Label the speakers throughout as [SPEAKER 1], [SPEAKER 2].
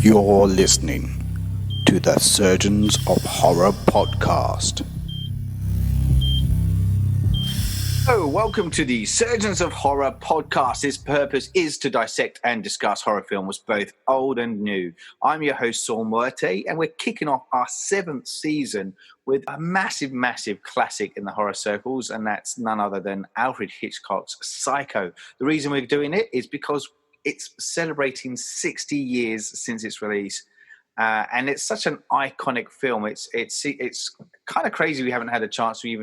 [SPEAKER 1] You're listening to the Surgeons of Horror podcast. Hello, welcome to the Surgeons of Horror podcast. Its purpose is to dissect and discuss horror films, both old and new. I'm your host, Saul Muerte, and we're kicking off our 7th season with a massive, massive classic in the horror circles, and that's none other than Alfred Hitchcock's Psycho. The reason we're doing it is because it's celebrating 60 years since its release. And it's such an iconic film. It's kind of crazy we haven't had a chance to we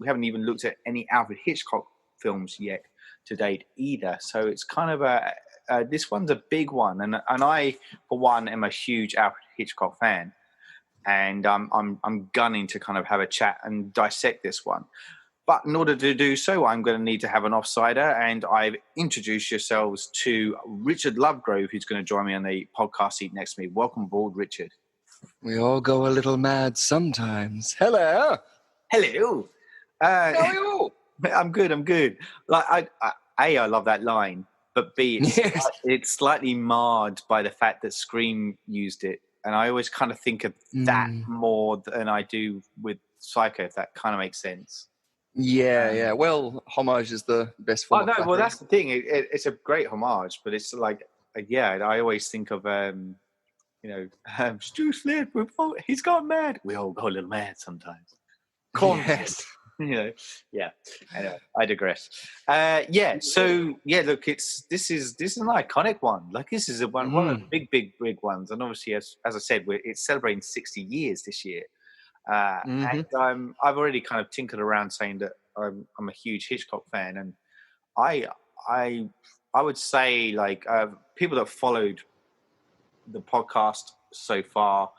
[SPEAKER 1] haven't even looked at any Alfred Hitchcock films yet to date either. So it's kind of this one's a big one, and I for one am a huge Alfred Hitchcock fan, and I'm gunning to kind of have a chat and dissect this one. But in order to do so, I'm going to need to have an offsider, and I've introduced yourselves to Richard Lovegrove, who's going to join me on the podcast seat next to me. Welcome aboard, Richard.
[SPEAKER 2] We all go a little mad sometimes. Hello.
[SPEAKER 1] Hello.
[SPEAKER 2] How are you?
[SPEAKER 1] I'm good. Like, I love that line, but B, it's slightly marred by the fact that Scream used it, and I always kind of think of that more than I do with Psycho, if that kind of makes sense.
[SPEAKER 2] Yeah. Well, homage is the best form.
[SPEAKER 1] Oh no, well that's the thing. It's a great homage, but it's like, I always think of Stu Slip. He's gone mad. We all go a little mad sometimes.
[SPEAKER 2] Yes.
[SPEAKER 1] Anyway, I digress. Look, this is an iconic one. Like, this is one of the big ones, and obviously, as I said, it's celebrating 60 years this year. And I've already kind of tinkered around saying that I'm a huge Hitchcock fan, and I would say, like, people that followed the podcast so far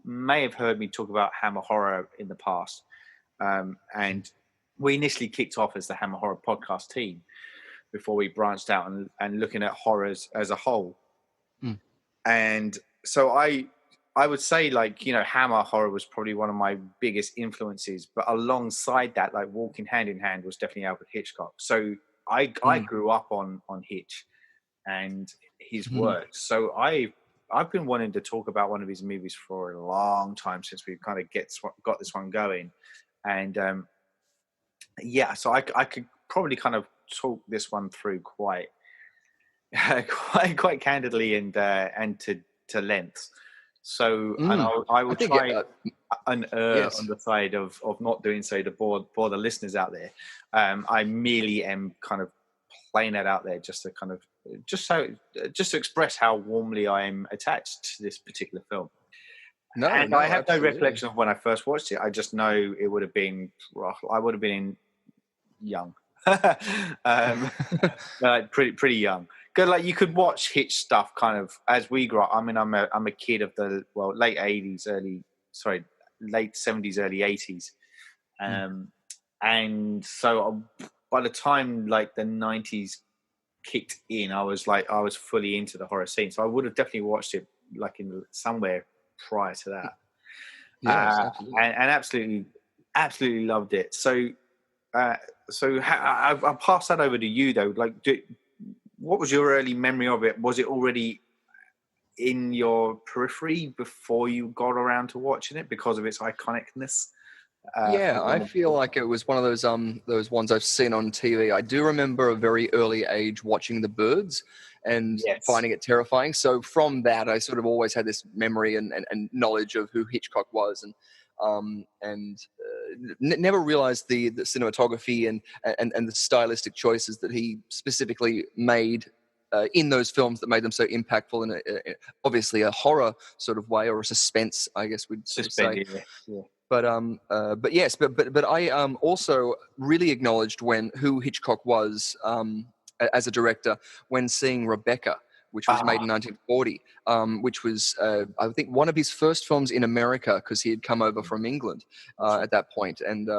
[SPEAKER 1] may have heard me talk about Hammer Horror in the past, and we initially kicked off as the Hammer Horror podcast team before we branched out and looking at horrors as a whole. And so I would say, like, Hammer Horror was probably one of my biggest influences, but alongside that, like, walking hand in hand was definitely Alfred Hitchcock. So I grew up on Hitch and his work. So I've been wanting to talk about one of his movies for a long time, since we kind of got this one going. And so I could probably kind of talk this one through quite candidly and to length. So, and I will try and on the side of not doing so to bore the listeners out there. I merely am kind of playing that out there just to express how warmly I am attached to this particular film. I have no recollection of when I first watched it. I just know it would have been rough. I would have been young, pretty young. Good, like, you could watch Hitch stuff kind of as we grew up. I mean, I'm a kid of the late 70s, early 80s, and so by the time, like, the 90s kicked in, I was fully into the horror scene. So I would have definitely watched it, like, in somewhere prior to that. Yes, absolutely. And absolutely loved it. So I'll pass that over to you, though. Like, what was your early memory of it? Was it already in your periphery before you got around to watching it because of its iconicness?
[SPEAKER 2] I feel like it was one of those ones I've seen on TV. I do remember a very early age watching The Birds and finding it terrifying. So from that, I sort of always had this memory and knowledge of who Hitchcock was, and never realized the cinematography and the stylistic choices that he specifically made in those films that made them so impactful in obviously a horror sort of way, or a suspense, I guess we'd say. Yeah. But I also really acknowledged who Hitchcock was as a director when seeing Rebecca, which was made in 1940, which was, I think, one of his first films in America, because he had come over from England at that point. And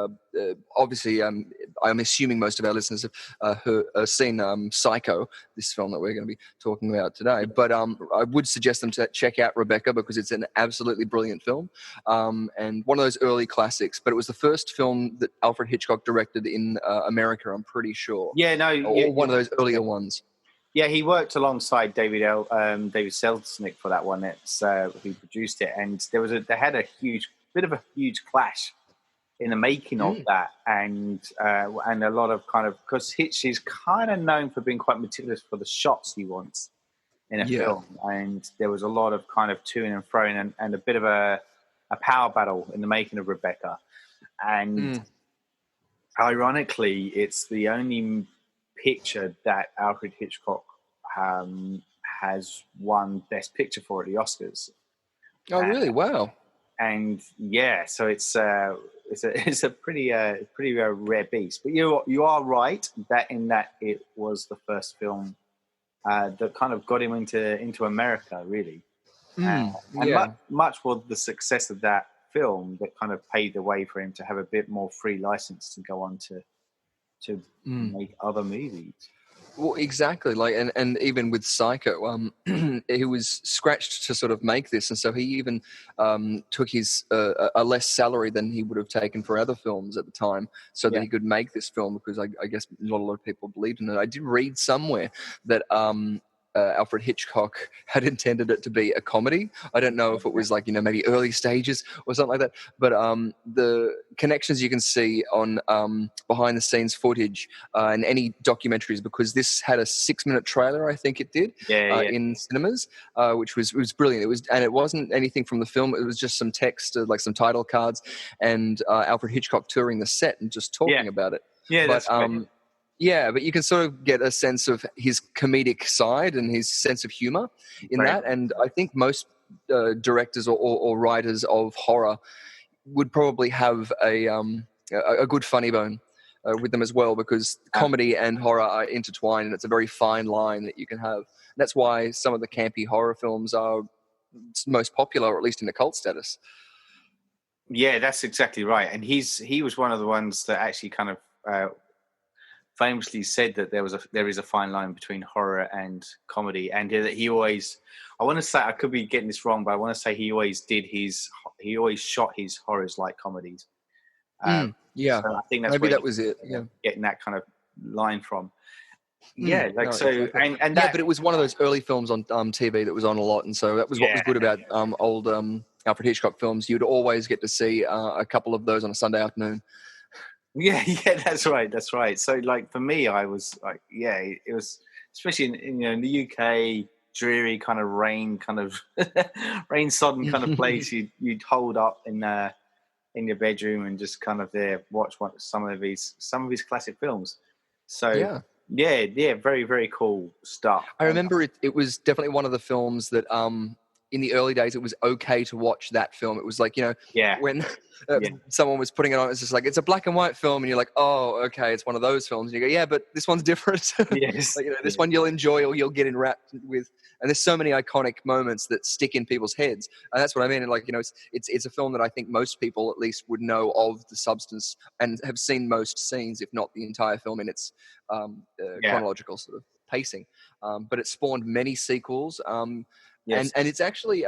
[SPEAKER 2] obviously, I'm assuming most of our listeners have seen Psycho, this film that we're going to be talking about today. But I would suggest them to check out Rebecca, because it's an absolutely brilliant film, and one of those early classics. But it was the first film that Alfred Hitchcock directed in America, I'm pretty sure.
[SPEAKER 1] Yeah, no.
[SPEAKER 2] Or one of those earlier ones.
[SPEAKER 1] Yeah, he worked alongside David Selznick for that one. It's who produced it, and they had a huge clash in the making of that, and a lot of kind of, because Hitch is kind of known for being quite meticulous for the shots he wants in a film, and there was a lot of kind of toing and froing and a bit of a power battle in the making of Rebecca, and ironically, it's the only picture that Alfred Hitchcock has won Best Picture for at the Oscars.
[SPEAKER 2] Oh, really? Wow!
[SPEAKER 1] And yeah, so it's a pretty rare beast. But you are right that it was the first film that kind of got him into America, really. And much was the success of that film that kind of paved the way for him to have a bit more free license to go on to make other movies.
[SPEAKER 2] Well, exactly. Like, and even with Psycho, he was scratched to sort of make this, and so he even took his a less salary than he would have taken for other films at the time, so that he could make this film. Because I guess not a lot of people believed in it. I did read somewhere that Alfred Hitchcock had intended it to be a comedy. I don't know if it was like, maybe early stages or something like that. But the connections you can see on behind the scenes footage and any documentaries, because this had a 6-minute trailer, I think it did, in cinemas, which was brilliant. It wasn't anything from the film. It was just some text, like some title cards, and Alfred Hitchcock touring the set and just talking about it.
[SPEAKER 1] Yeah,
[SPEAKER 2] but,
[SPEAKER 1] that's great.
[SPEAKER 2] Yeah, but you can sort of get a sense of his comedic side and his sense of humor in that. And I think most directors or writers of horror would probably have a good funny bone with them as well, because comedy and horror are intertwined, and it's a very fine line that you can have. And that's why some of the campy horror films are most popular, or at least in the cult status.
[SPEAKER 1] Yeah, that's exactly right. And he was one of the ones that actually kind of famously said that there is a fine line between horror and comedy, and that he always, I want to say, I could be getting this wrong, but I want to say he always shot his horrors like comedies.
[SPEAKER 2] So I
[SPEAKER 1] think that's
[SPEAKER 2] maybe that was it. Yeah,
[SPEAKER 1] getting that kind of line from.
[SPEAKER 2] Yeah, exactly. But it was one of those early films on TV that was on a lot, and so that was what was good about old Alfred Hitchcock films. You'd always get to see a couple of those on a Sunday afternoon.
[SPEAKER 1] Yeah, that's right. So, like, for me, I was like, it was, especially in the UK, dreary kind of rain sodden kind of place. You'd hold up in your bedroom and just kind of watch some of his classic films. So very, very cool stuff.
[SPEAKER 2] I remember it was definitely one of the films that in the early days, it was okay to watch that film. It was like, when someone was putting it on, it's just like, it's a black and white film. And you're like, oh, okay, it's one of those films. And you go, yeah, but this one's different.
[SPEAKER 1] Yes.
[SPEAKER 2] Like, this one you'll enjoy, or you'll get enwrapped with. And there's so many iconic moments that stick in people's heads. And that's what I mean. And like, it's a film that I think most people at least would know of the substance and have seen most scenes, if not the entire film in its chronological sort of pacing. But it spawned many sequels. Yes. And it's actually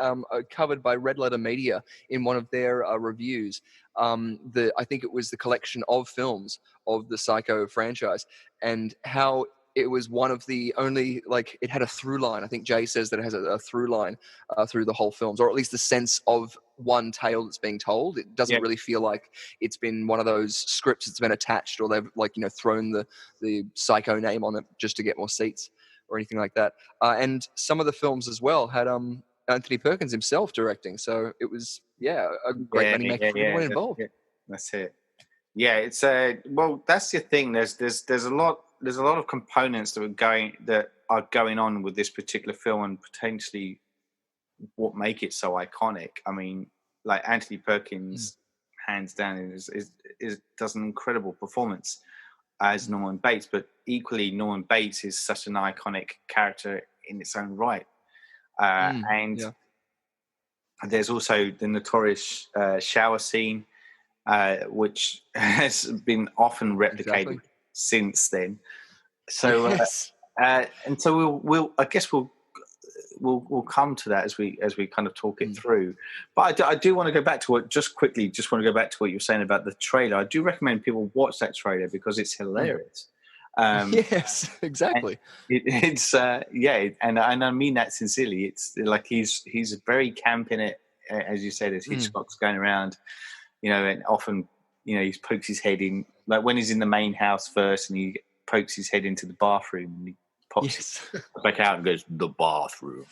[SPEAKER 2] covered by Red Letter Media in one of their reviews. I think it was the collection of films of the Psycho franchise, and how it was one of the only, like, it had a through line. I think Jay says that it has a through line through the whole films, or at least the sense of one tale that's being told. It doesn't really feel like it's been one of those scripts that's been attached, or they've thrown the Psycho name on it just to get more seats or anything like that. And some of the films as well had Anthony Perkins himself directing. So it was, a great money maker for everyone involved.
[SPEAKER 1] That's it. Yeah, it's well, that's the thing. There's a lot of components that are going on with this particular film, and potentially what make it so iconic. I mean, like, Anthony Perkins, hands down, does an incredible performance as Norman Bates, but equally Norman Bates is such an iconic character in its own right. There's also the notorious shower scene, which has been often replicated since then. So, and so we'll come to that as we kind of talk it through. But I do want to go back to what you were saying about the trailer. I do recommend people watch that trailer because it's hilarious.
[SPEAKER 2] Yes, exactly.
[SPEAKER 1] It's and I mean that sincerely. It's like he's very camp in it, as you said, as Hitchcock's going around, and often, he pokes his head in, like when he's in the main house first, and he pokes his head into the bathroom, and he pops back out and goes, "The bathroom."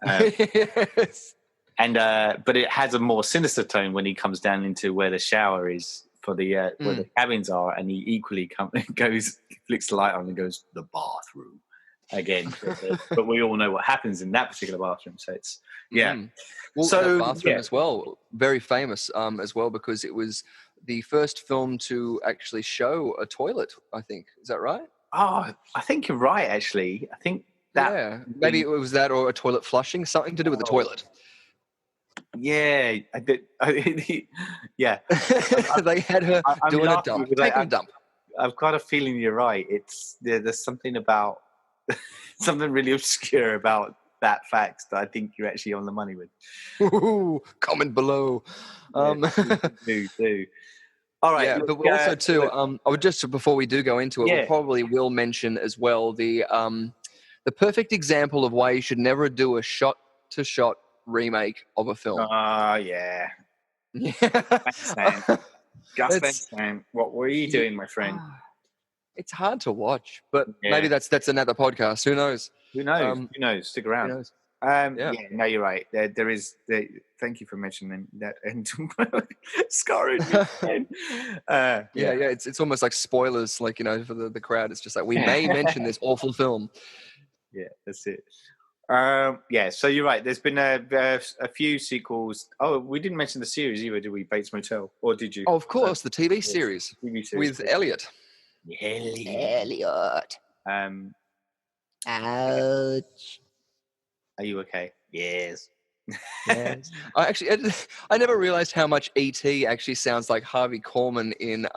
[SPEAKER 2] Yes.
[SPEAKER 1] And but it has a more sinister tone when he comes down into where the shower is for the where the cabins are, and he equally goes, flicks the light on and goes, "The bathroom," again. But we all know what happens in that particular bathroom, so it's
[SPEAKER 2] Well, that bathroom as well, very famous as well, because it was the first film to actually show a toilet, I think. Is that right?
[SPEAKER 1] Oh, I think you're right, actually. I think that
[SPEAKER 2] maybe it was that, or a toilet flushing, something to do with the toilet.
[SPEAKER 1] Yeah, I did. Yeah,
[SPEAKER 2] they had her doing a dump, taking a dump.
[SPEAKER 1] I've got a feeling you're right. There's something about something really obscure about that fact that I think you're actually on the money with.
[SPEAKER 2] Ooh, comment below.
[SPEAKER 1] Do. All right,
[SPEAKER 2] yeah, but also too. I would just, before we do go into it, we probably will mention as well the perfect example of why you should never do a shot-to-shot remake of a film.
[SPEAKER 1] Yeah. Thanks, Sam. Thanks, Sam. What were you doing, my friend?
[SPEAKER 2] It's hard to watch, but maybe that's another podcast. Who knows?
[SPEAKER 1] Who knows? Stick around.
[SPEAKER 2] Who knows?
[SPEAKER 1] No, you're right. There is. Thank you for mentioning that. And scarring me.
[SPEAKER 2] It's almost like spoilers, like, for the crowd. It's just like, we may mention this awful film.
[SPEAKER 1] Yeah, that's it. So you're right. There's been a few sequels. Oh, we didn't mention the series either, did we? Bates Motel, or did you?
[SPEAKER 2] Oh, of course, the TV series with Elliot.
[SPEAKER 1] Elliot.
[SPEAKER 2] Ouch.
[SPEAKER 1] Are you okay? Yes.
[SPEAKER 2] Yes. I never realized how much E.T. actually sounds like Harvey Korman in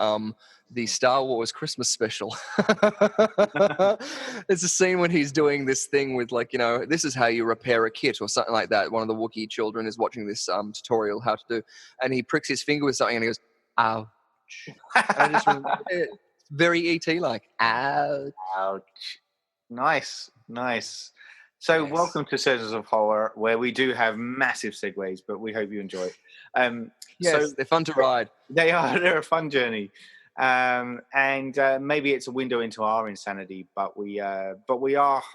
[SPEAKER 2] the Star Wars Christmas special. There's a scene when he's doing this thing with, like, this is how you repair a kit or something like that. One of the Wookiee children is watching this tutorial how to do, and he pricks his finger with something and he goes, "Ouch." And I just remember, it's very E.T. like, "Ouch."
[SPEAKER 1] Ouch. Nice. So welcome to Surgeons of Horror, where we do have massive segues, but we hope you enjoy it.
[SPEAKER 2] Yes, they're fun to ride.
[SPEAKER 1] They are. They're a fun journey. And maybe it's a window into our insanity, but we are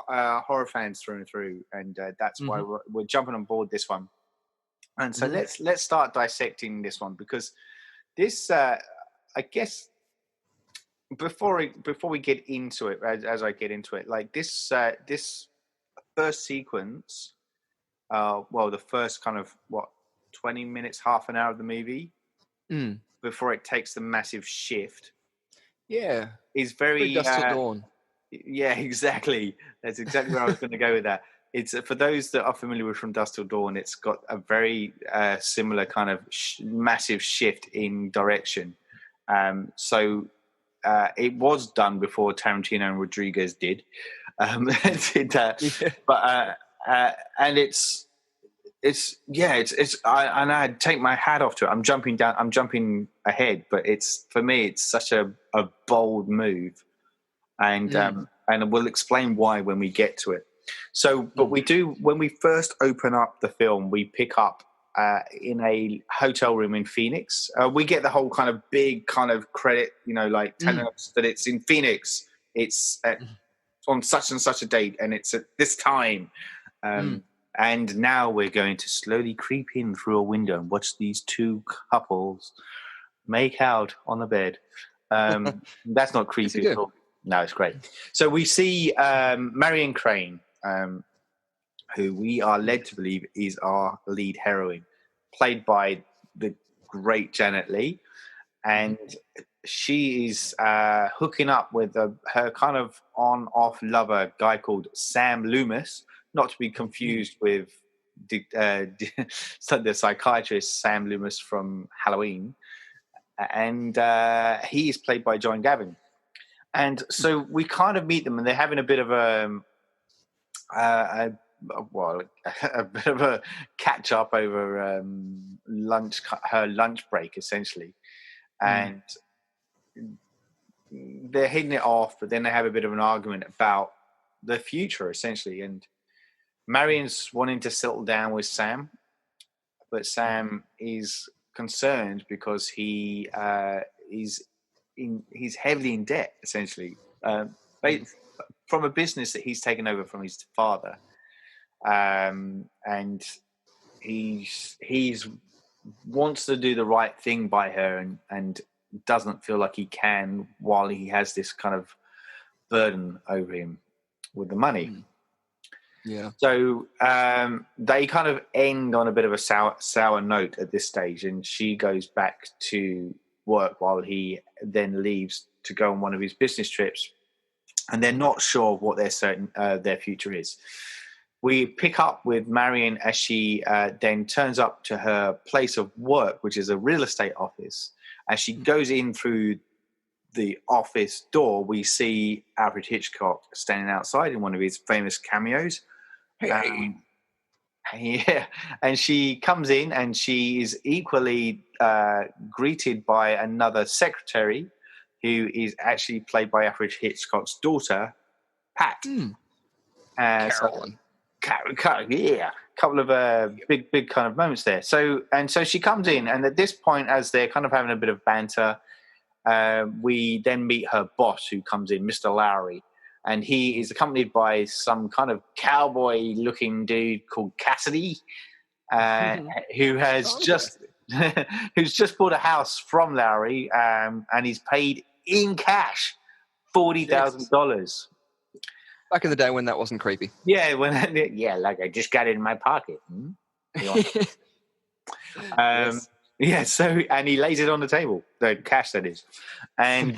[SPEAKER 1] horror fans through and through, and that's why we're jumping on board this one. And so let's start dissecting this one, because this, I guess, before we get into it, as I get into it, like this first sequence, the first kind of 20 minutes, half an hour of the movie, before it takes the massive shift, is very
[SPEAKER 2] Dusk Till Dawn.
[SPEAKER 1] Yeah, exactly. That's exactly where I was going to go with that. It's, for those that are familiar with From Dusk Till Dawn, it's got a very similar kind of massive shift in direction. So it was done before Tarantino and Rodriguez did. Did that, but and it's I take my hat off to it. I'm jumping ahead, but for me it's such a bold move, and we'll explain why when we get to it. So, but we do, when we first open up the film, we pick up in a hotel room in Phoenix. We get the whole kind of big kind of credit, like telling us that it's in Phoenix. It's on such and such a date, and it's at this time. And now we're going to slowly creep in through a window and watch these two couples make out on the bed. That's not creepy at all. No, it's great. So we see Marion Crane, who we are led to believe is our lead heroine, played by the great Janet Leigh. And she is hooking up with her kind of on-off lover, guy called Sam Loomis, not to be confused with the psychiatrist Sam Loomis from Halloween. And he is played by John Gavin. And so we kind of meet them, and they're having a bit of a bit of a catch up over her lunch break, essentially. And they're hitting it off, but then they have a bit of an argument about the future, essentially. And Marion's wanting to settle down with Sam, but Sam is concerned because he's heavily in debt, essentially, from a business that he's taken over from his father, and he's wants to do the right thing by her and doesn't feel like he can while he has this kind of burden over him with the money.
[SPEAKER 2] Yeah.
[SPEAKER 1] So they kind of end on a bit of a sour note at this stage, and she goes back to work while he then leaves to go on one of his business trips, and they're not sure what their future is. We pick up with Marion as she then turns up to her place of work, which is a real estate office. As she goes in through the office door, we see Alfred Hitchcock standing outside in one of his famous cameos.
[SPEAKER 2] Hey.
[SPEAKER 1] Yeah, and she comes in and she is equally greeted by another secretary who is actually played by Alfred Hitchcock's daughter, Pat.
[SPEAKER 2] Carolyn.
[SPEAKER 1] Yeah, a couple of big kind of moments there. So she comes in, and at this point, as they're kind of having a bit of banter, we then meet her boss, who comes in, Mr. Lowry, and he is accompanied by some kind of cowboy-looking dude called Cassidy, who has who's just bought a house from Lowry, and he's paid in cash $40,000.
[SPEAKER 2] Back in the day when that wasn't creepy.
[SPEAKER 1] Yeah, like I just got it in my pocket.
[SPEAKER 2] Yes.
[SPEAKER 1] Yeah, so, and he lays it on the table, the cash that is. And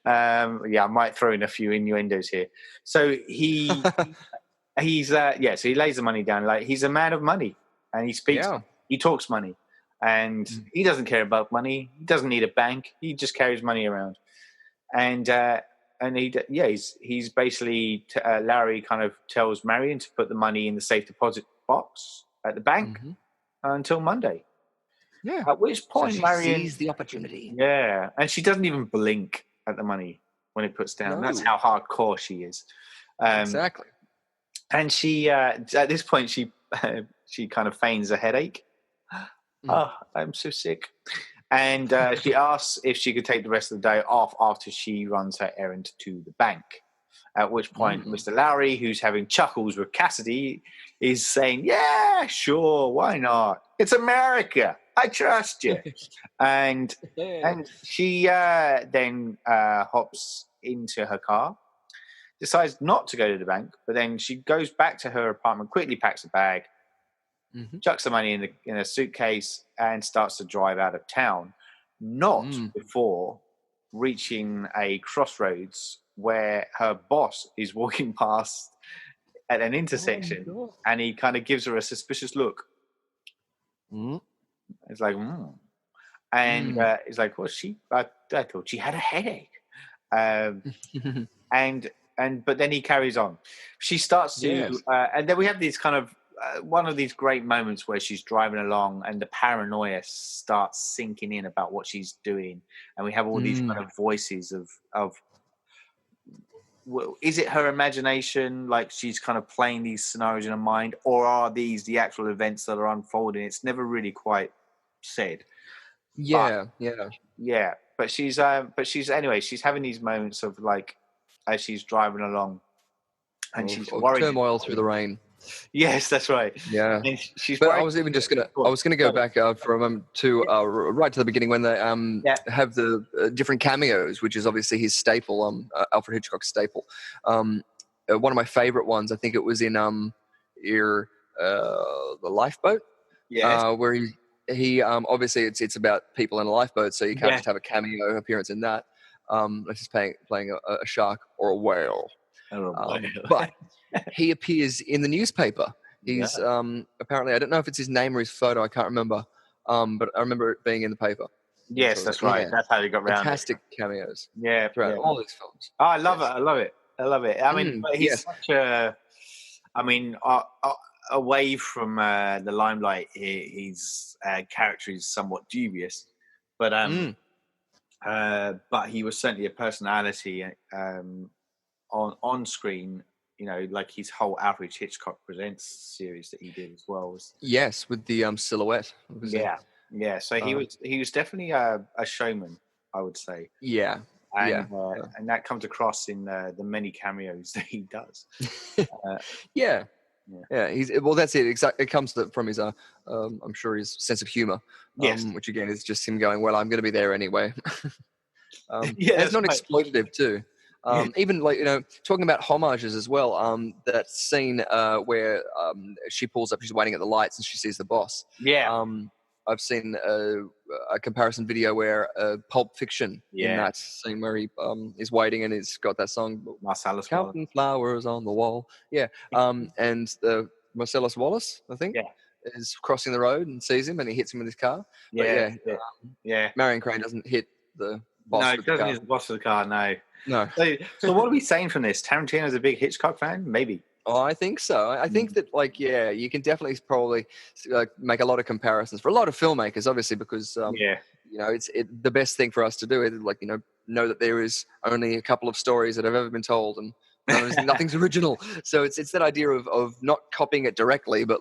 [SPEAKER 1] I might throw in a few innuendos here. So he's so he lays the money down. Like, he's a man of money, and he speaks, he talks money, and he doesn't care about money. He doesn't need a bank. He just carries money around. And he's basically Larry kind of tells Marion to put the money in the safe deposit box at the bank until Monday.
[SPEAKER 2] Yeah.
[SPEAKER 1] At which point
[SPEAKER 2] so
[SPEAKER 1] Marion
[SPEAKER 2] sees the opportunity.
[SPEAKER 1] Yeah, and she doesn't even blink at the money when it puts down. No. That's how hardcore she is.
[SPEAKER 2] Exactly.
[SPEAKER 1] And she at this point she kind of feigns a headache. Oh, I'm so sick. And she asks if she could take the rest of the day off after she runs her errand to the bank. At which point, Mr. Lowry, who's having chuckles with Cassidy, is saying, yeah, sure, why not? It's America. I trust you. and she then hops into her car, decides not to go to the bank, but then she goes back to her apartment, quickly packs a bag, chucks the money in a suitcase, and starts to drive out of town, not before reaching a crossroads where her boss is walking past at an intersection, and he kind of gives her a suspicious look. It's like, and it's like, well, I thought she had a headache, but then he carries on. She starts to, and then we have these kind of one of these great moments where she's driving along and the paranoia starts sinking in about what she's doing, and we have all these kind of voices of well, is it her imagination, like she's kind of playing these scenarios in her mind, or are these the actual events that are unfolding? It's never really quite said. But she's anyway, she's having these moments of like as she's driving along, and she's worried.
[SPEAKER 2] Turmoil through the rain.
[SPEAKER 1] Yes, that's right.
[SPEAKER 2] Yeah,
[SPEAKER 1] and she's.
[SPEAKER 2] But I was even just gonna. I was gonna go back for a moment to right to the beginning when they have the different cameos, which is obviously his staple, Alfred Hitchcock's staple. One of my favorite ones, I think it was in the Lifeboat. Where he obviously it's about people in a lifeboat, so you can't just have a cameo appearance in that. Like he's playing a shark or a whale. But he appears in the newspaper. He's apparently, I don't know if it's his name or his photo, I can't remember. But I remember it being in the paper.
[SPEAKER 1] Yes, that's right. Yeah. That's how he got around.
[SPEAKER 2] Fantastic cameos.
[SPEAKER 1] Yeah,
[SPEAKER 2] throughout all these films.
[SPEAKER 1] Oh, I love it. I love it. I mean, but he's such a. I mean, away from the limelight, his character is somewhat dubious, but but he was certainly a personality on screen. You know, like his whole Average Hitchcock Presents series that he did as well was.
[SPEAKER 2] Yes, with the silhouette.
[SPEAKER 1] Yeah. So he was definitely a showman, I would say.
[SPEAKER 2] Yeah,
[SPEAKER 1] And that comes across in the many cameos that he does.
[SPEAKER 2] Yeah. He's well. That's it. Exactly. It comes from his. I'm sure his sense of humor.
[SPEAKER 1] Yes.
[SPEAKER 2] Which again is just him going, well, I'm going to be there anyway. And it's not
[SPEAKER 1] right.
[SPEAKER 2] exploitative too. Even like, talking about homages as well. That scene where she pulls up, she's waiting at the lights, and she sees the boss.
[SPEAKER 1] Yeah.
[SPEAKER 2] I've seen a comparison video where Pulp Fiction in that scene where he is waiting and he's got that song,
[SPEAKER 1] Marcellus
[SPEAKER 2] Counting
[SPEAKER 1] Wallace.
[SPEAKER 2] Flowers on the Wall. And Marcellus Wallace, I think, is crossing the road and sees him and he hits him with his car. Marion Crane doesn't hit the boss.
[SPEAKER 1] No, he doesn't hit the boss of the car,
[SPEAKER 2] No.
[SPEAKER 1] So what are we saying from this? Tarantino's a big Hitchcock fan? Maybe.
[SPEAKER 2] Oh, I think so. I think that, you can definitely probably make a lot of comparisons for a lot of filmmakers, obviously, because it's the best thing for us to do is know that there is only a couple of stories that have ever been told, and nothing's original. So it's that idea of not copying it directly, but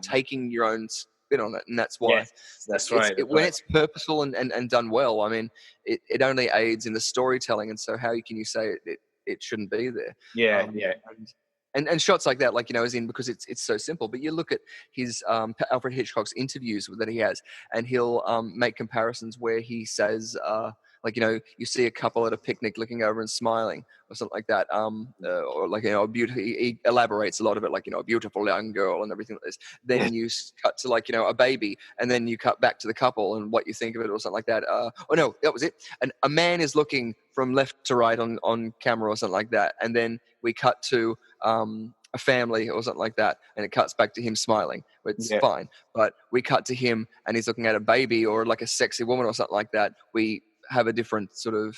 [SPEAKER 2] taking your own spin on it, and that's why.
[SPEAKER 1] Yes, that's right.
[SPEAKER 2] When it's purposeful and done well, I mean, it only aids in the storytelling, and so how can you say it shouldn't be there? And shots like that, as in, because it's so simple. But you look at his Alfred Hitchcock's interviews that he has, and he'll make comparisons where he says, you see a couple at a picnic looking over and smiling, or something like that. Or he elaborates a lot of it, a beautiful young girl and everything like this. Then you cut to a baby, and then you cut back to the couple and what you think of it, or something like that. No, that was it. And a man is looking from left to right on camera, or something like that, and then we cut to a family or something like that, and it cuts back to him smiling. It's fine, but we cut to him and he's looking at a baby or like a sexy woman or something like that. We have a different sort of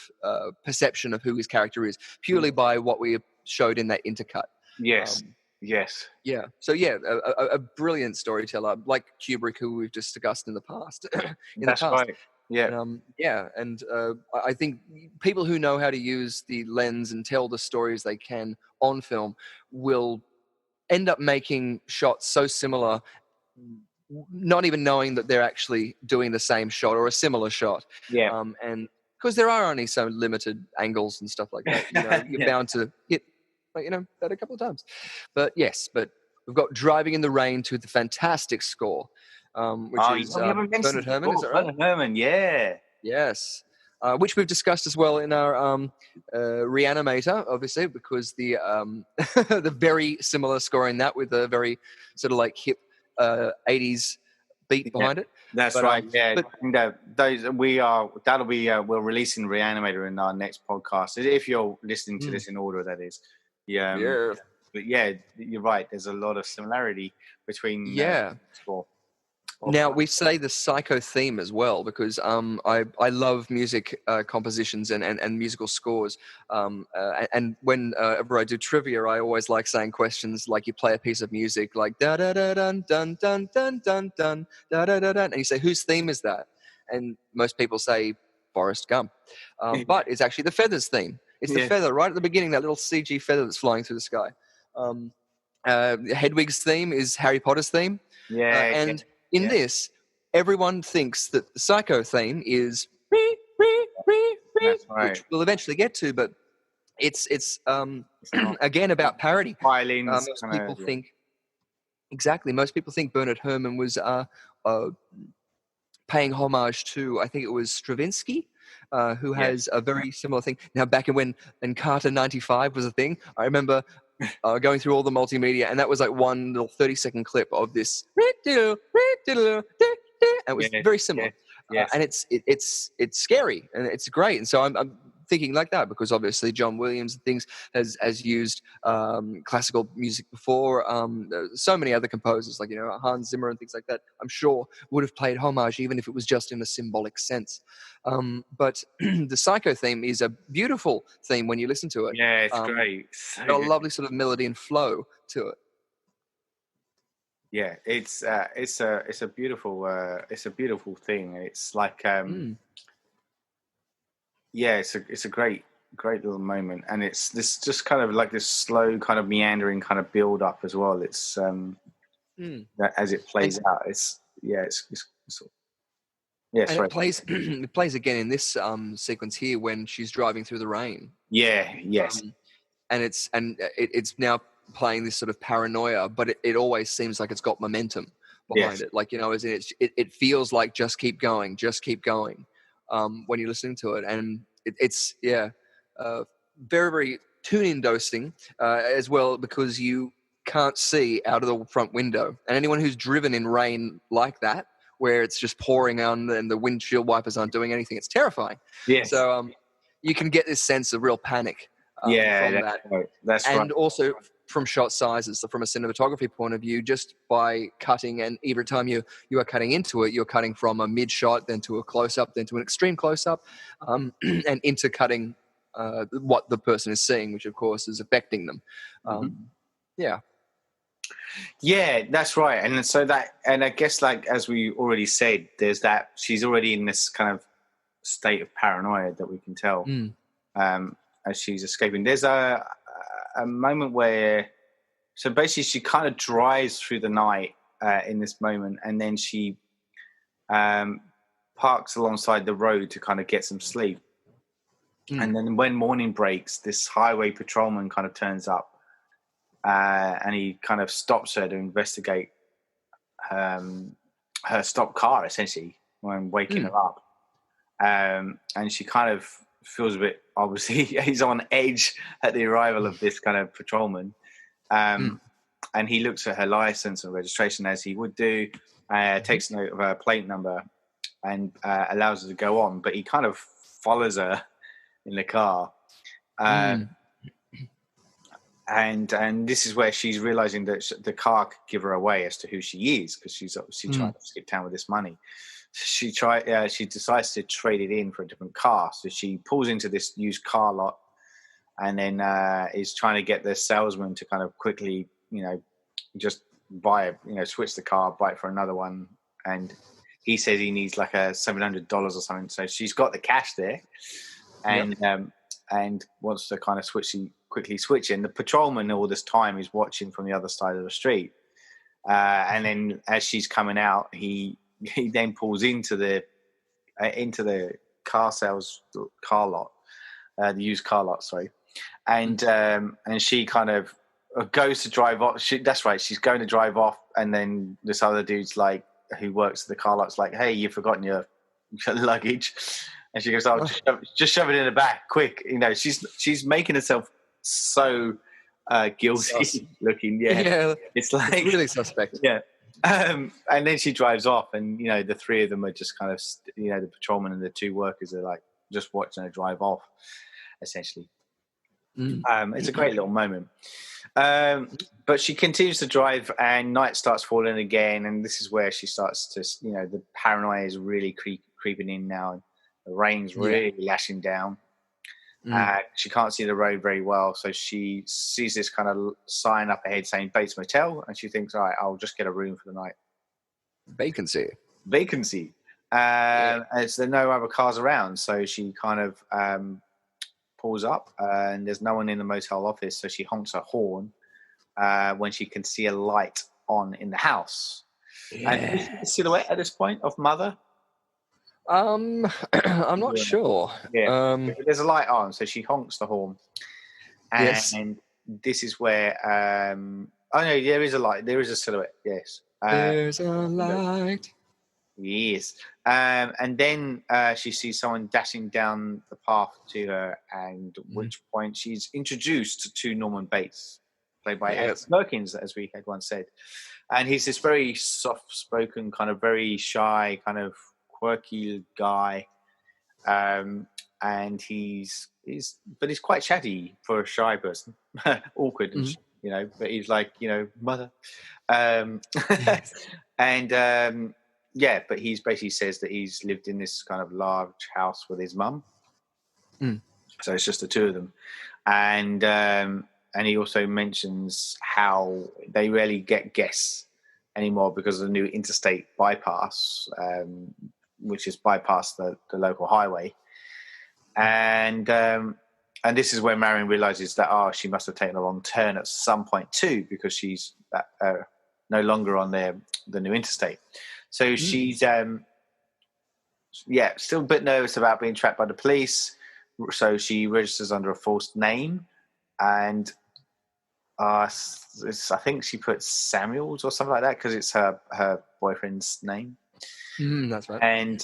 [SPEAKER 2] perception of who his character is purely by what we showed in that intercut.
[SPEAKER 1] Yes.
[SPEAKER 2] Yeah. So a brilliant storyteller like Kubrick, who we've discussed in the past.
[SPEAKER 1] Right. Yeah.
[SPEAKER 2] And I think people who know how to use the lens and tell the stories they can on film will end up making shots so similar, not even knowing that they're actually doing the same shot or a similar shot. And because there are only so limited angles and stuff like that, you're bound to hit, that a couple of times. But we've got Driving in the Rain to the fantastic score. Which is Bernard Herrmann, is that right?
[SPEAKER 1] Bernard Herrmann, yeah.
[SPEAKER 2] Yes. Which we've discussed as well in our Reanimator, obviously, because the the very similar score in that with a very sort of hip 80s beat behind it.
[SPEAKER 1] That's right. We're releasing Reanimator in our next podcast. If you're listening to this in order, that is. But you're right. There's a lot of similarity between score.
[SPEAKER 2] Now, we say the Psycho theme as well, because I love music compositions and musical scores. And whenever I do trivia, I always like saying questions like you play a piece of music like da da da dun dun dun dun dun dun da da da dun, and you say, whose theme is that? And most people say Forrest Gump. But it's actually the Feathers theme. It's the feather right at the beginning, that little CG feather that's flying through the sky. Hedwig's theme is Harry Potter's theme. In this, everyone thinks that the Psycho theme is which we'll eventually get to, but it's again about parody.
[SPEAKER 1] Violins.
[SPEAKER 2] Most people think Bernard Herrmann was paying homage to, I think it was Stravinsky, who has a very similar thing. Now, back when Carter 95 was a thing, I remember going through all the multimedia, and that was like one little 30-second clip of this. And it was very similar. And it's scary and it's great. And so I'm thinking like that, because obviously John Williams and things has used classical music before. So many other composers like Hans Zimmer and things like that, I'm sure would have played homage even if it was just in a symbolic sense. But the Psycho theme is a beautiful theme when you listen to it.
[SPEAKER 1] Yeah, it's great.
[SPEAKER 2] So got a lovely sort of melody and flow to it.
[SPEAKER 1] Yeah, it's a beautiful thing. It's like Yeah, it's a great little moment, and it's this just kind of like this slow kind of meandering kind of build up as well. It's that as it plays out, it's yeah,
[SPEAKER 2] and
[SPEAKER 1] sorry.
[SPEAKER 2] it plays it plays again in this sequence here when she's driving through the rain.
[SPEAKER 1] Yeah, yes.
[SPEAKER 2] And it's now playing this sort of paranoia, but it always seems like it's got momentum behind it. Like, as in it feels like just keep going when you're listening to it. And it's very, very tune-in dosing as well, because you can't see out of the front window. And anyone who's driven in rain like that, where it's just pouring on and the windshield wipers aren't doing anything, it's terrifying.
[SPEAKER 1] Yes.
[SPEAKER 2] So you can get this sense of real panic from that.
[SPEAKER 1] Right. That's
[SPEAKER 2] and
[SPEAKER 1] right.
[SPEAKER 2] also from shot sizes, so from a cinematography point of view, just by cutting, and every time you are cutting into it, you're cutting from a mid shot, then to a close up, then to an extreme close up, and intercutting what the person is seeing, which of course is affecting them.
[SPEAKER 1] Yeah, that's right. And so and I guess, like, as we already said, there's that she's already in this kind of state of paranoia that we can tell as she's escaping. There's a moment where, so basically she kind of drives through the night in this moment, and then she parks alongside the road to kind of get some sleep. And then when morning breaks, this highway patrolman kind of turns up. And he kind of stops her to investigate her stopped car, essentially, when waking her up. And she kind of feels a bit, obviously, he's on edge at the arrival of this kind of patrolman. And he looks at her license and registration, as he would do, takes note of her plate number, and allows her to go on. But he kind of follows her in the car. And this is where she's realizing that the car could give her away as to who she is, because she's obviously trying to skip town with this money. She decides to trade it in for a different car. So she pulls into this used car lot, and then is trying to get the salesman to kind of quickly, just buy switch the car, buy it for another one. And he says he needs like a $700 or something. So she's got the cash there, and wants to kind of quickly switch in. The patrolman all this time is watching from the other side of the street, and then as she's coming out, he then pulls into the car lot, the used car lot, sorry, and she kind of goes to drive off. That's right, she's going to drive off, and then this other dude's like, who works at the car lot's like, "Hey, you've forgotten your luggage." And she goes, "Oh, just shove it in the back, quick!" She's making herself so guilty looking. Yeah, it's like
[SPEAKER 2] it's really suspect.
[SPEAKER 1] Yeah, and then she drives off, and the three of them are just kind of, the patrolman and the two workers are like just watching her drive off, essentially. It's a great little moment. But she continues to drive, and night starts falling again, and this is where she starts to, the paranoia is really creeping in now. The rain's really lashing down. She can't see the road very well, so she sees this kind of sign up ahead saying Bates Motel, and she thinks, all right, I'll just get a room for the night. Vacancy. As there are no other cars around, so she kind of pulls up, and there's no one in the motel office, so she honks her horn when she can see a light on in the house. And is it the silhouette at this point of Mother?
[SPEAKER 2] I'm not sure.
[SPEAKER 1] Yeah, there's a light on, so she honks the horn. And this is where no, there is a light. There is a silhouette. Yes,
[SPEAKER 2] there's a light.
[SPEAKER 1] Yes, and then she sees someone dashing down the path to her, and at which point she's introduced to Norman Bates, played by Alex Perkins, as we had once said. And he's this very soft-spoken, kind of very shy, kind of quirky guy, and he's quite chatty for a shy person, awkward, but he's like, Mother, and but he's basically says that he's lived in this kind of large house with his mum, so it's just the two of them, and he also mentions how they rarely get guests anymore because of the new interstate bypass, which has bypassed the local highway. And this is where Marion realizes that she must have taken a wrong turn at some point too, because she's no longer on the new interstate. So she's still a bit nervous about being tracked by the police. So she registers under a false name, and I think she puts Samuels or something like that because it's her boyfriend's name.
[SPEAKER 2] That's right.
[SPEAKER 1] And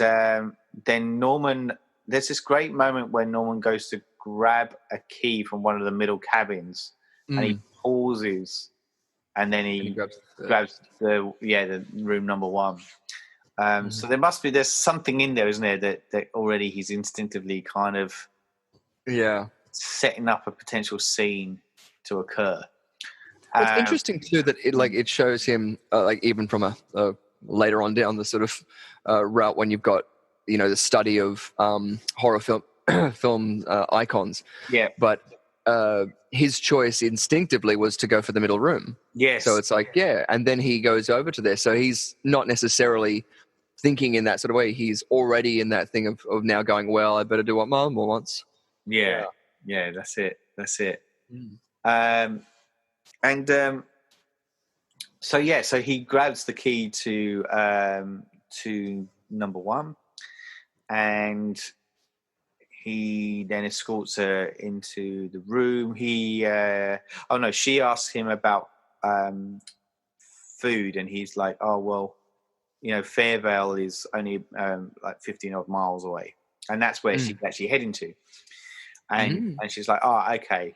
[SPEAKER 1] then Norman, there's this great moment where Norman goes to grab a key from one of the middle cabins, and he pauses, and then he grabs the room number 1. So there's something in there, isn't there, that already he's instinctively kind of setting up a potential scene to occur.
[SPEAKER 2] It's interesting too that it shows him even from a later on down the sort of route when you've got the study of horror film icons.
[SPEAKER 1] Yeah,
[SPEAKER 2] but his choice instinctively was to go for the middle room.
[SPEAKER 1] Yes.
[SPEAKER 2] So it's and then he goes over to there. So he's not necessarily thinking in that sort of way. He's already in that thing of now going, well, I better do what Mom wants.
[SPEAKER 1] Yeah, that's it. So he grabs the key to number 1, and he then escorts her into the room. She asks him about food, and he's like, oh, well, Fairvale is only 15 odd miles away, and that's where she's actually heading to. And she's like, oh, okay.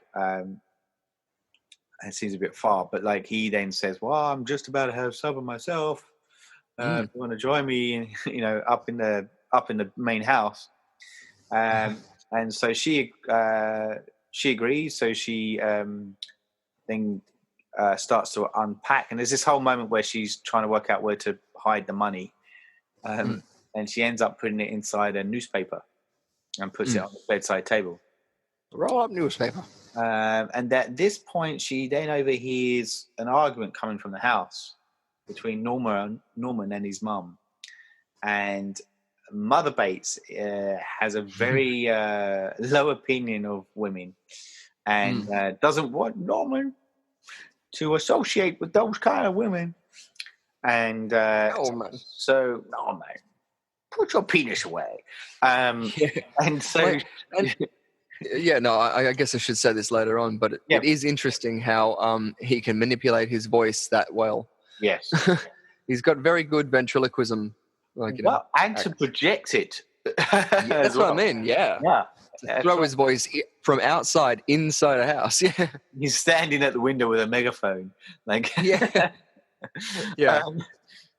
[SPEAKER 1] It seems a bit far, but he then says, well, I'm just about to have supper myself. If you want to join me, up in the main house. And so she agrees. So she then starts to unpack, and there's this whole moment where she's trying to work out where to hide the money, and she ends up putting it inside a newspaper and puts it on the bedside table.
[SPEAKER 2] Roll up newspaper.
[SPEAKER 1] And at this point, she then overhears an argument coming from the house between Norman and his mum. And Mother Bates has a very low opinion of women, and doesn't want Norman to associate with those kind of women. And so, Norman, put your penis away. And so...
[SPEAKER 2] I guess I should say this later on, but it is interesting how he can manipulate his voice that well.
[SPEAKER 1] Yes.
[SPEAKER 2] He's got very good ventriloquism.
[SPEAKER 1] And to project it.
[SPEAKER 2] That's what I mean, yeah. To throw his voice from outside inside a house, yeah.
[SPEAKER 1] He's standing at the window with a megaphone.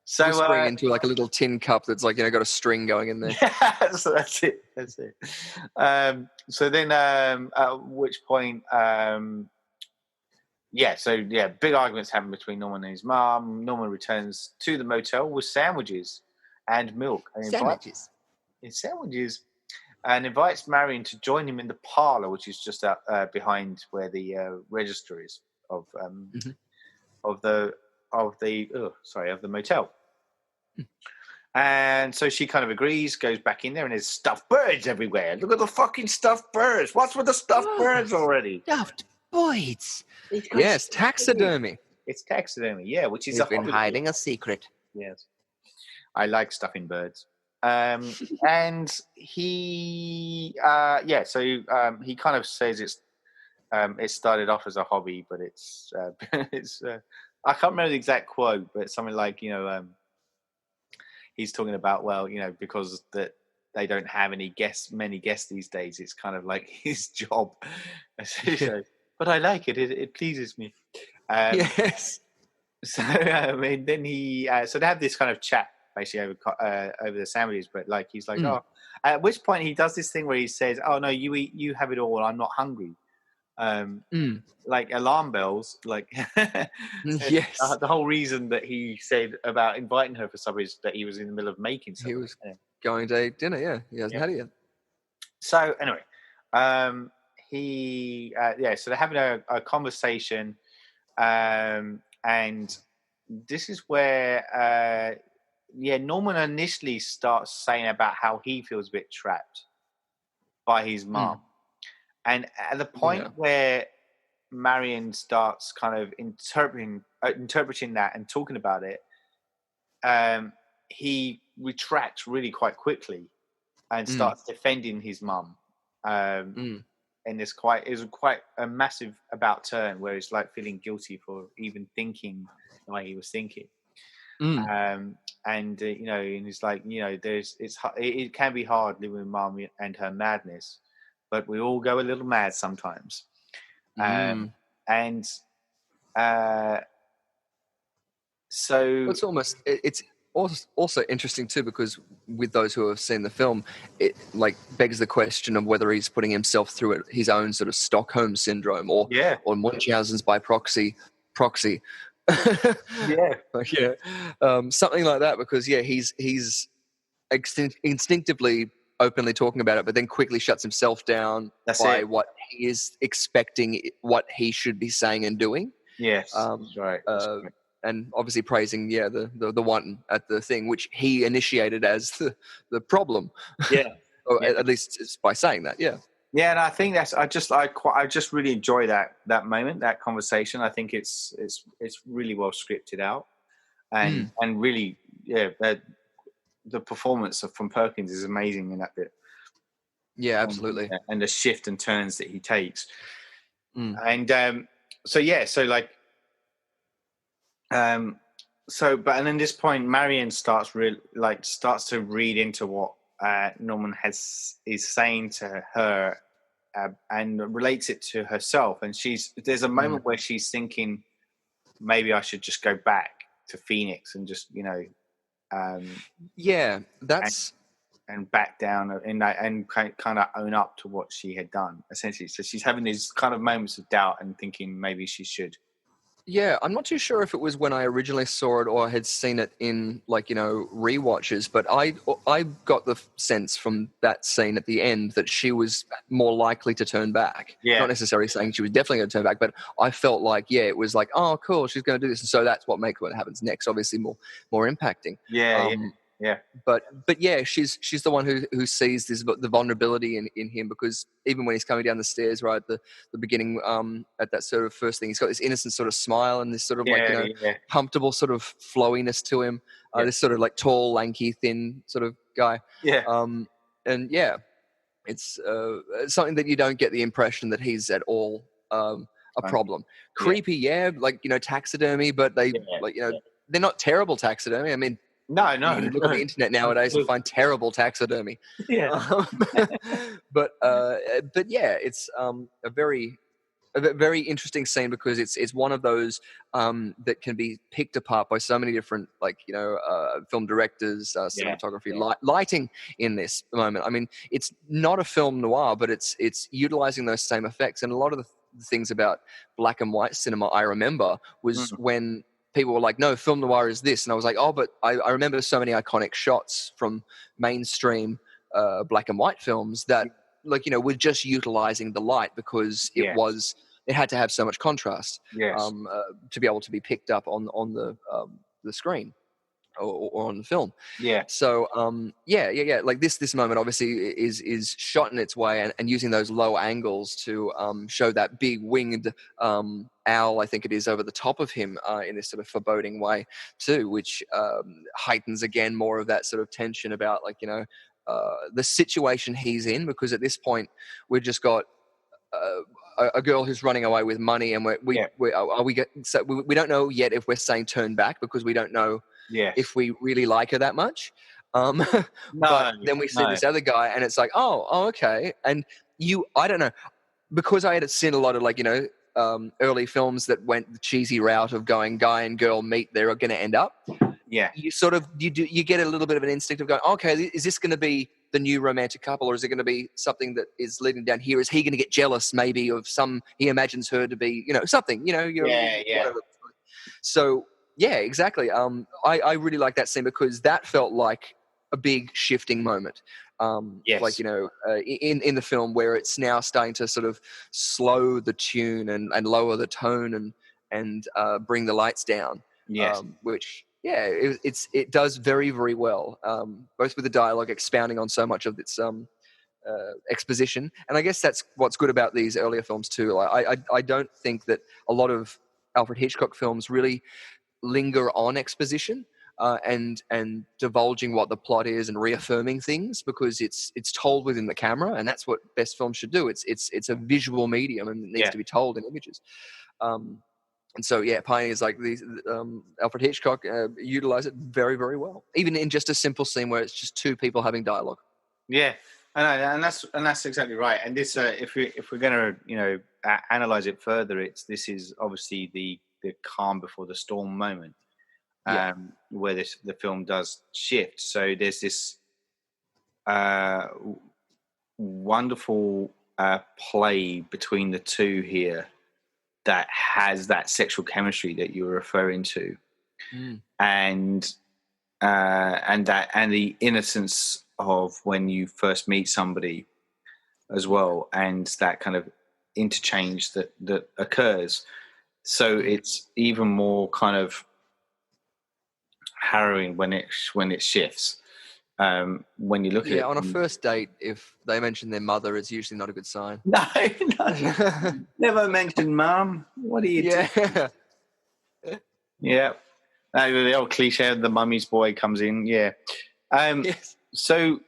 [SPEAKER 2] So whispering into a little tin cup that's got a string going in there.
[SPEAKER 1] Yeah, so that's it. So then at which point big arguments happen between Norman and his mom. Norman returns to the motel with sandwiches and milk. Sandwiches. And invites Marion to join him in the parlor, which is just behind where the register is of the motel. And so she kind of agrees, goes back in there, and there's stuffed birds everywhere. Look at the fucking stuffed birds. What's with the stuffed birds already?
[SPEAKER 2] Stuffed birds. Yes, taxidermy.
[SPEAKER 1] It's taxidermy, yeah, which is
[SPEAKER 2] He's been hiding a secret.
[SPEAKER 1] Yes. I like stuffing birds. And he he kind of says it started off as a hobby, but it's I can't remember the exact quote, but it's something like, he's talking about, because that they don't have many guests these days, it's kind of like his job. But I like it. It pleases me.
[SPEAKER 2] Yes.
[SPEAKER 1] So then he so they have this kind of chat basically over the sandwiches, but he's like, oh, at which point he does this thing where he says, oh no, you eat, you have it all, I'm not hungry. Like alarm bells,
[SPEAKER 2] yes.
[SPEAKER 1] The whole reason that he said about inviting her for supper is that he was in the middle of making something.
[SPEAKER 2] He was going to eat dinner, he hasn't had it yet.
[SPEAKER 1] So anyway, so they're having a conversation, and this is where Norman initially starts saying about how he feels a bit trapped. by his mum. And at the point where Marion starts kind of interpreting that and talking about it, he retracts really quite quickly and starts defending his mum. And it was quite a massive about turn where it's like feeling guilty for even thinking the way he was thinking. And and it's like, it can be hard living with mum and her madness, but we all go a little mad sometimes. So
[SPEAKER 2] it's also interesting too, because with those who have seen the film, it like begs the question of whether he's putting himself through his own sort of Stockholm syndrome or Munchausen's by proxy. Something like that, because he's instinctively openly talking about it, but then quickly shuts himself down what he is expecting, what he should be saying and doing.
[SPEAKER 1] Yes, that's right.
[SPEAKER 2] And obviously praising the one at the thing which he initiated as the problem. Or at least it's by saying that.
[SPEAKER 1] And I think I just really enjoy that moment, that conversation. I think it's really well scripted out, and really the performance from Perkins is amazing in that bit.
[SPEAKER 2] Yeah, absolutely.
[SPEAKER 1] And the shift and turns that he takes. And but then at this point, Marion starts to read into what Norman is saying to her, and relates it to herself. And there's a moment where she's thinking, maybe I should just go back to Phoenix and just and back down in that, and kind of own up to what she had done, essentially. So she's having these kind of moments of doubt and thinking maybe she should.
[SPEAKER 2] Yeah, I'm not too sure if it was when I originally saw it or had seen it in rewatches, but I got the sense from that scene at the end that she was more likely to turn back. Not necessarily saying she was definitely going to turn back, but I felt like it was like, oh, cool, she's going to do this, and so that's what makes what happens next obviously more impacting. But she's the one who sees the vulnerability in him, because even when he's coming down the stairs right at the beginning, at that sort of first thing, he's got this innocent sort of smile and this sort of comfortable sort of flowiness to him. This sort of like tall, lanky, thin sort of guy. It's something that you don't get the impression that he's at all a problem. Creepy, taxidermy, but they they're not terrible taxidermy. I mean,
[SPEAKER 1] No.
[SPEAKER 2] You look on the internet nowadays and find terrible taxidermy. But it's a very interesting scene, because it's one of those that can be picked apart by so many different film directors, cinematography, lighting in this moment. I mean, it's not a film noir, but it's utilizing those same effects. And a lot of the things about black and white cinema I remember was when people were like, no, film noir is this. And I was like, oh, but I remember so many iconic shots from mainstream black and white films that, we're just utilizing the light because it had to have so much contrast to be able to be picked up on the screen or on the film. So, like this moment obviously is shot in its way and using those low angles to show that big winged owl, I think it is, over the top of him in this sort of foreboding way too, which heightens again more of that sort of tension about the situation he's in, because at this point we've just got a girl who's running away with money, and we don't know yet if we're saying turn back, because we don't know if we really like her that much. But then we see this other guy, and it's like, oh, okay. And I don't know, because I had seen a lot of early films that went the cheesy route of going guy and girl meet, they're going to end up. You sort of you get a little bit of an instinct of going, okay, is this going to be the new romantic couple, or is it going to be something that is leading down here? Is he going to get jealous maybe of he imagines her to be something, whatever. So exactly. I really like that scene, because that felt like a big shifting moment. In the film, where it's now starting to sort of slow the tune and lower the tone and bring the lights down. Which it does very, very well, both with the dialogue expounding on so much of its exposition. And I guess that's what's good about these earlier films too. I don't think that a lot of Alfred Hitchcock films really linger on exposition and divulging what the plot is and reaffirming things, because it's told within the camera, and that's what best films should do. It's a visual medium, and it needs to be told in images. And so, pioneers like these, Alfred Hitchcock, utilize it very, very well, even in just a simple scene where it's just two people having dialogue.
[SPEAKER 1] Yeah, and that's exactly right. And this, if we're going to analyze it further, this is obviously the calm before the storm moment, where the film does shift. So there's this wonderful play between the two here that has that sexual chemistry that you were referring to, and the innocence of when you first meet somebody as well, and that kind of interchange that occurs. So it's even more kind of harrowing when it shifts. When you look at it
[SPEAKER 2] on a first date, if they mention their mother, it's usually not a good sign.
[SPEAKER 1] No, never mention mum. What are you doing? Yeah. The old cliche of the mummy's boy comes in. Yeah.
[SPEAKER 2] Yes.
[SPEAKER 1] So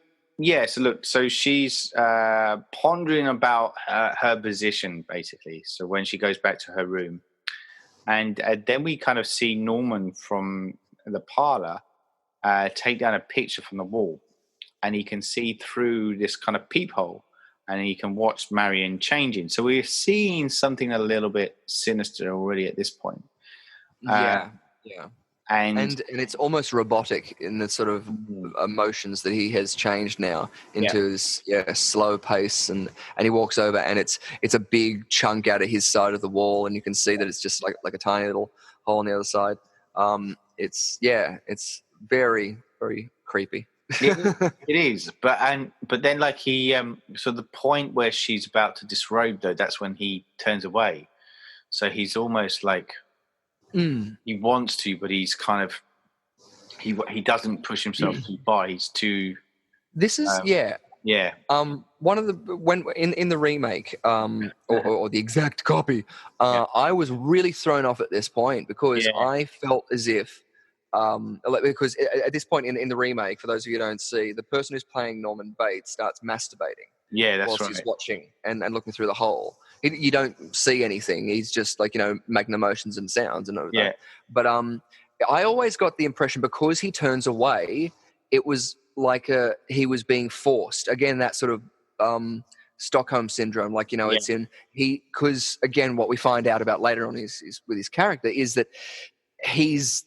[SPEAKER 1] she's pondering about her position, basically. So when she goes back to her room, and then we kind of see Norman from the parlor take down a picture from the wall, and he can see through this kind of peephole, and he can watch Marion changing. So we're seeing something a little bit sinister already at this point.
[SPEAKER 2] Yeah.
[SPEAKER 1] And
[SPEAKER 2] it's almost robotic in the sort of emotions that he has changed now into this slow pace, and he walks over, and it's a big chunk out of his side of the wall, and you can see that it's just like a tiny little hole on the other side. It's very, very creepy.
[SPEAKER 1] It is, but then like he so the point where she's about to disrobe, though, that's when he turns away. So he's almost like he wants to, but he's kind of he doesn't push himself too far. He's too.
[SPEAKER 2] This is one of the when in the remake or the exact copy, I was really thrown off at this point because I felt as if. Because at this point in the remake, for those of you who don't see, the person who's playing Norman Bates starts masturbating.
[SPEAKER 1] Yeah, that's
[SPEAKER 2] whilst
[SPEAKER 1] right.
[SPEAKER 2] He's watching and looking through the hole. You don't see anything. He's just making the motions and sounds and everything. Yeah. But I always got the impression, because he turns away, it was like he was being forced. Again, that sort of Stockholm syndrome. It's in because again, what we find out about later on is with his character is that he's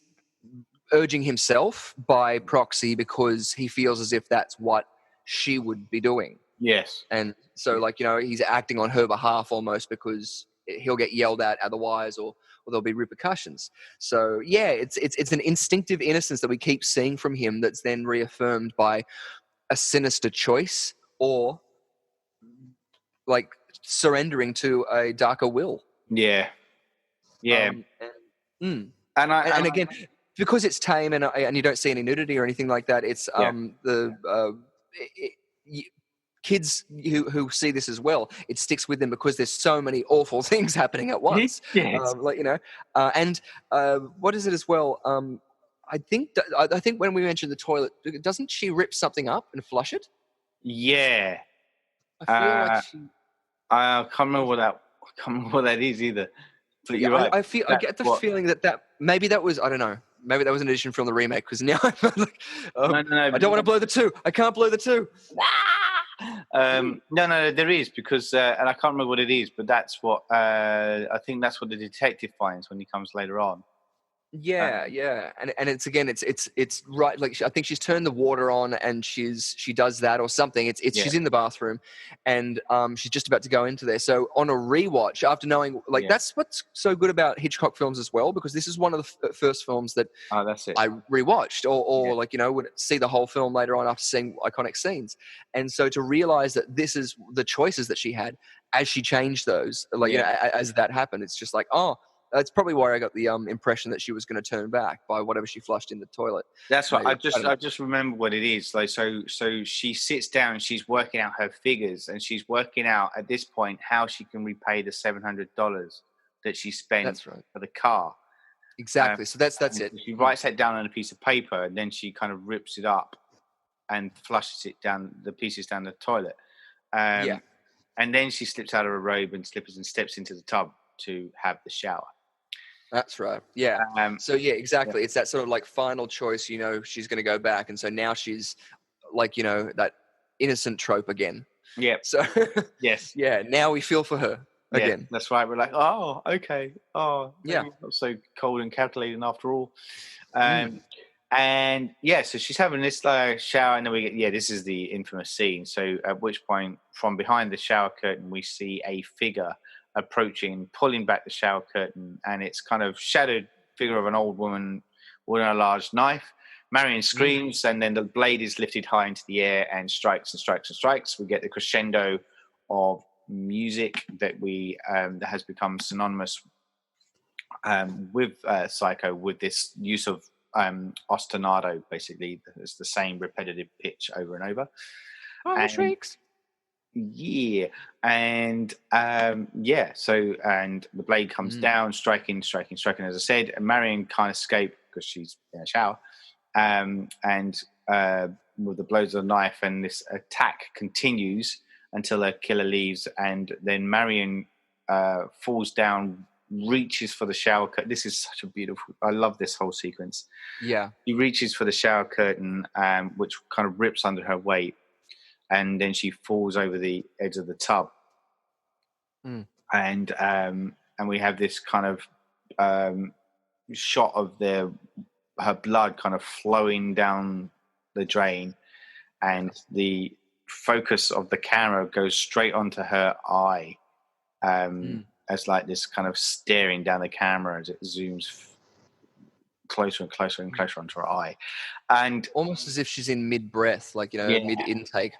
[SPEAKER 2] urging himself by proxy because he feels as if that's what she would be doing.
[SPEAKER 1] Yes.
[SPEAKER 2] And so he's acting on her behalf almost because he'll get yelled at otherwise or there'll be repercussions. So it's an instinctive innocence that we keep seeing from him that's then reaffirmed by a sinister choice or like surrendering to a darker will.
[SPEAKER 1] Yeah. Yeah.
[SPEAKER 2] And again, because it's tame and you don't see any nudity or anything like that, it's kids who see this as well, it sticks with them because there's so many awful things happening at once.
[SPEAKER 1] Yes.
[SPEAKER 2] And what is it as well? I think when we mentioned the toilet, doesn't she rip something up and flush it?
[SPEAKER 1] Yeah.
[SPEAKER 2] I feel like she.
[SPEAKER 1] I can't remember what that is either. But you're right.
[SPEAKER 2] I get the feeling that maybe that was, I don't know. Maybe that was an addition from the remake, because now I'm like, I don't want to blow the two. I can't blow the two.
[SPEAKER 1] No, there is, because, and I can't remember what it is, but that's what, I think that's what the detective finds when he comes later on.
[SPEAKER 2] Yeah, and it's again, it's right. Like I think she's turned the water on, and she does that or something. She's in the bathroom, and she's just about to go into there. So on a rewatch, after knowing, that's what's so good about Hitchcock films as well, because this is one of the first films that
[SPEAKER 1] that's it.
[SPEAKER 2] I rewatched, or would see the whole film later on after seeing iconic scenes, and so to realize that this is the choices that she had as she changed those, as that happened, it's just like, oh. That's probably why I got the impression that she was going to turn back by whatever she flushed in the toilet.
[SPEAKER 1] That's what
[SPEAKER 2] Maybe.
[SPEAKER 1] I just remember what it is. Like, so she sits down and she's working out her figures, and she's working out at this point how she can repay the $700 that she spent
[SPEAKER 2] That's right.
[SPEAKER 1] for the car.
[SPEAKER 2] Exactly. So that's it.
[SPEAKER 1] She writes that down on a piece of paper, and then she kind of rips it up and flushes it down the pieces down the toilet. And then she slips out of her robe and slippers and steps into the tub to have the shower.
[SPEAKER 2] That's right. Yeah. So yeah, exactly. Yeah. It's that sort of like final choice, you know, she's going to go back. And so now she's like, you know, that innocent trope again.
[SPEAKER 1] Yeah.
[SPEAKER 2] So
[SPEAKER 1] yes.
[SPEAKER 2] Yeah. Now we feel for her again.
[SPEAKER 1] That's right. We're like, oh, okay. Oh,
[SPEAKER 2] yeah.
[SPEAKER 1] Not so cold and calculating after all. And yeah, so she's having this shower, and then we get, this is the infamous scene. So at which point, from behind the shower curtain, we see a figure approaching, pulling back the shower curtain, and it's kind of shadowed figure of an old woman with a large knife. Marion screams, and then the blade is lifted high into the air and strikes and strikes and strikes. We get the crescendo of music that that has become synonymous with Psycho, with this use of ostinato. Basically, it's the same repetitive pitch over and over.
[SPEAKER 2] Shrieks.
[SPEAKER 1] Yeah, and so and the blade comes down, striking. As I said, and Marion can't escape because she's in a shower, and with the blows of the knife, and this attack continues until her killer leaves, and then Marion falls down, reaches for the shower curtain. This is such a beautiful. I love this whole sequence.
[SPEAKER 2] Yeah,
[SPEAKER 1] he reaches for the shower curtain, which kind of rips under her weight. And then she falls over the edge of the tub, and we have this kind of shot of her blood kind of flowing down the drain, and the focus of the camera goes straight onto her eye, as like this kind of staring down the camera as it zooms closer and closer and closer onto her eye, and
[SPEAKER 2] almost as if she's in mid-breath, like, you know, mid-intake.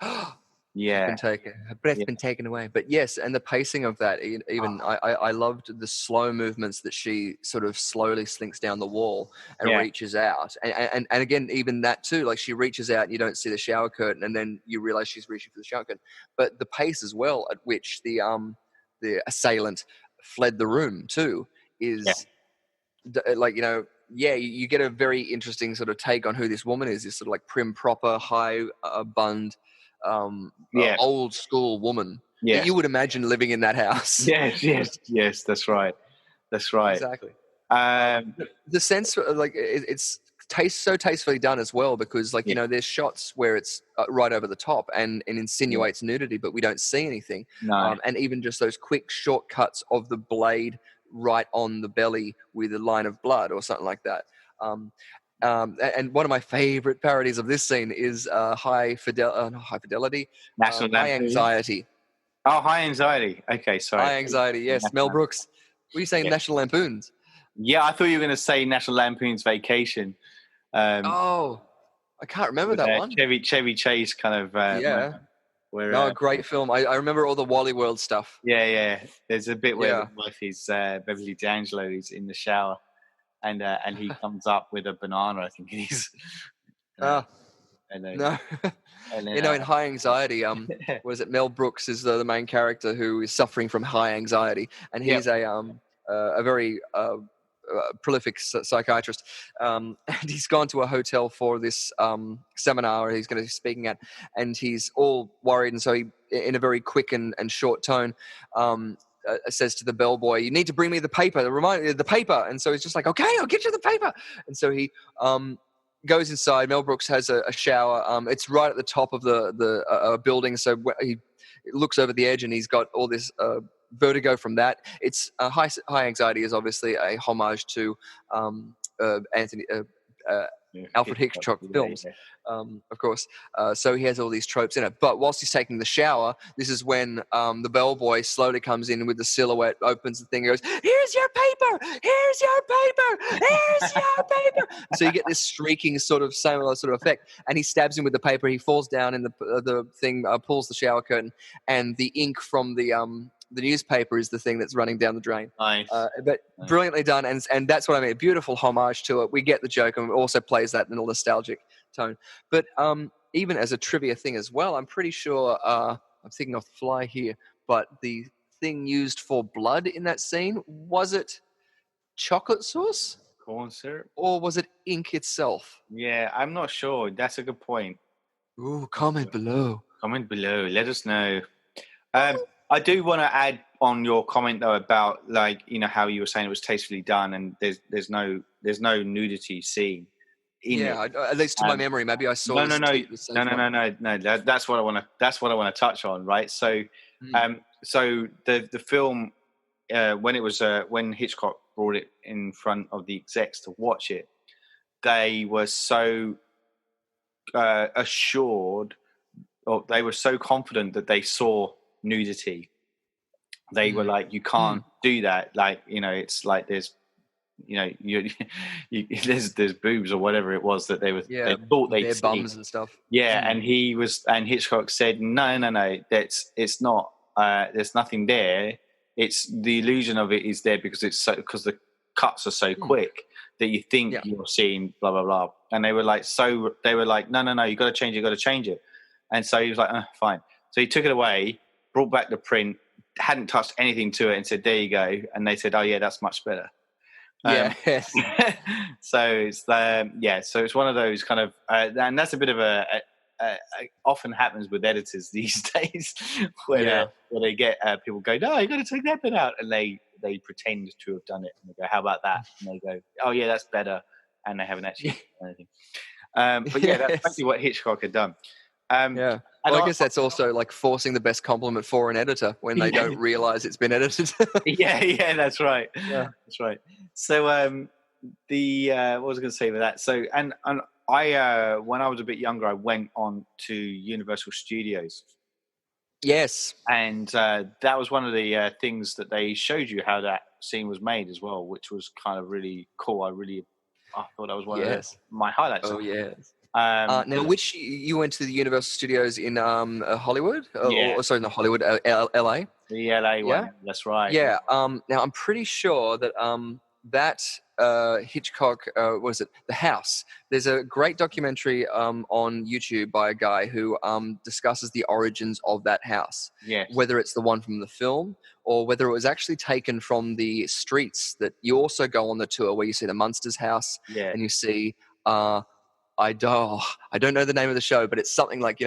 [SPEAKER 2] Been taken, her breath's been taken away. But yes, and the pacing of that, even I loved the slow movements that she sort of slowly slinks down the wall and reaches out, and again, even that too, like she reaches out and you don't see the shower curtain, and then you realize she's reaching for the shower curtain. But the pace as well at which the assailant fled the room too is like, you know. Yeah, you get a very interesting sort of take on who this woman is. This sort of like prim, proper, high bunned, old school woman that you would imagine living in that house.
[SPEAKER 1] Yes, that's right.
[SPEAKER 2] Exactly. The sense, like, it's so tastefully done as well, because, like, you know, there's shots where it's right over the top and insinuates nudity, but we don't see anything.
[SPEAKER 1] No.
[SPEAKER 2] And even just those quick shortcuts of the blade right on the belly with a line of blood or something like that. And one of my favorite parodies of this scene is High Fidelity, High Anxiety.
[SPEAKER 1] Oh, High Anxiety. Okay, sorry.
[SPEAKER 2] High Anxiety, yes. Mel Brooks. What are you saying, National Lampoons?
[SPEAKER 1] Yeah, I thought you were going to say National Lampoon's Vacation.
[SPEAKER 2] I can't remember that one.
[SPEAKER 1] Chevy Chase kind of...
[SPEAKER 2] a great film. I remember all the Wally World stuff.
[SPEAKER 1] Yeah. There's a bit where the wife is Beverly D'Angelo, who's in the shower, and he comes up with a banana. I think he's.
[SPEAKER 2] No. You know, in High Anxiety, what is it? Mel Brooks is the main character who is suffering from high anxiety, and he's a very prolific psychiatrist, and he's gone to a hotel for this seminar he's going to be speaking at, and he's all worried, and so he, in a very quick and short tone, says to the bellboy, "You need to bring me the paper, the paper." And so he's just like, "Okay, I'll get you the paper." And so he goes inside. Mel Brooks has a shower. It's right at the top of the building, so he looks over the edge, and he's got all this vertigo from that. It's High Anxiety is obviously a homage to Alfred Hitchcock films, of course. So he has all these tropes in it. But whilst he's taking the shower, this is when the bellboy slowly comes in with the silhouette, opens the thing, and goes, "Here's your paper! Here's your paper! Here's your paper!" So you get this shrieking similar sort of effect. And he stabs him with the paper. He falls down in the thing, pulls the shower curtain, and the ink from the the newspaper is the thing that's running down the drain.
[SPEAKER 1] Nice.
[SPEAKER 2] But brilliantly done, and that's what I mean. A beautiful homage to it. We get the joke, and it also plays that in a nostalgic tone. But even as a trivia thing as well, I'm pretty sure. I'm thinking off the fly here, but the thing used for blood in that scene, was it chocolate sauce?
[SPEAKER 1] Corn syrup?
[SPEAKER 2] Or was it ink itself?
[SPEAKER 1] Yeah, I'm not sure. That's a good point.
[SPEAKER 2] Ooh, comment below.
[SPEAKER 1] Comment below. Let us know. I do want to add on your comment though about like, you know, how you were saying it was tastefully done and there's no nudity scene.
[SPEAKER 2] At least to my memory, maybe I saw.
[SPEAKER 1] No. That's what I want to touch on, right? So, so the film when Hitchcock brought it in front of the execs to watch it, they were so assured, or they were so confident that they saw nudity. They were like, you can't do that. Like, you know, it's like there's, you know, there's boobs or whatever it was that they thought they'd see.
[SPEAKER 2] Bums and stuff.
[SPEAKER 1] Yeah, and Hitchcock said, no, it's not. There's nothing there. It's the illusion of it is there because the cuts are so quick that you think you're seeing blah blah blah. And they were like, no, you got to change it. And so he was like, fine. So he took it away, brought back the print, hadn't touched anything to it, and said, there you go. And they said, oh yeah, that's much better. So it's so it's one of those kind of and that's a bit of a often happens with editors these days where they get people go, no, you got to take that bit out, and they pretend to have done it, and they go, how about that? And they go, oh yeah, that's better, and they haven't actually done anything. But yeah, that's basically what Hitchcock had done.
[SPEAKER 2] Well, I guess that's also like forcing the best compliment for an editor when they don't realize it's been edited.
[SPEAKER 1] yeah, that's right. Yeah, that's right. So, what was I going to say with that? So, and I, when I was a bit younger, I went on to Universal Studios.
[SPEAKER 2] Yes. And
[SPEAKER 1] that was one of the things that they showed you how that scene was made as well, which was kind of really cool. I thought that was one of my highlights.
[SPEAKER 2] Oh, yes. Now, which you went to the Universal Studios in Hollywood? Sorry, not Hollywood, LA?
[SPEAKER 1] The LA one, that's right.
[SPEAKER 2] Yeah. Now, I'm pretty sure that that Hitchcock, was it The House? There's a great documentary on YouTube by a guy who discusses the origins of that house.
[SPEAKER 1] Yes.
[SPEAKER 2] Whether it's the one from the film or whether it was actually taken from the streets that you also go on the tour where you see the Munsters house and you see... I don't know the name of the show, but it's something like,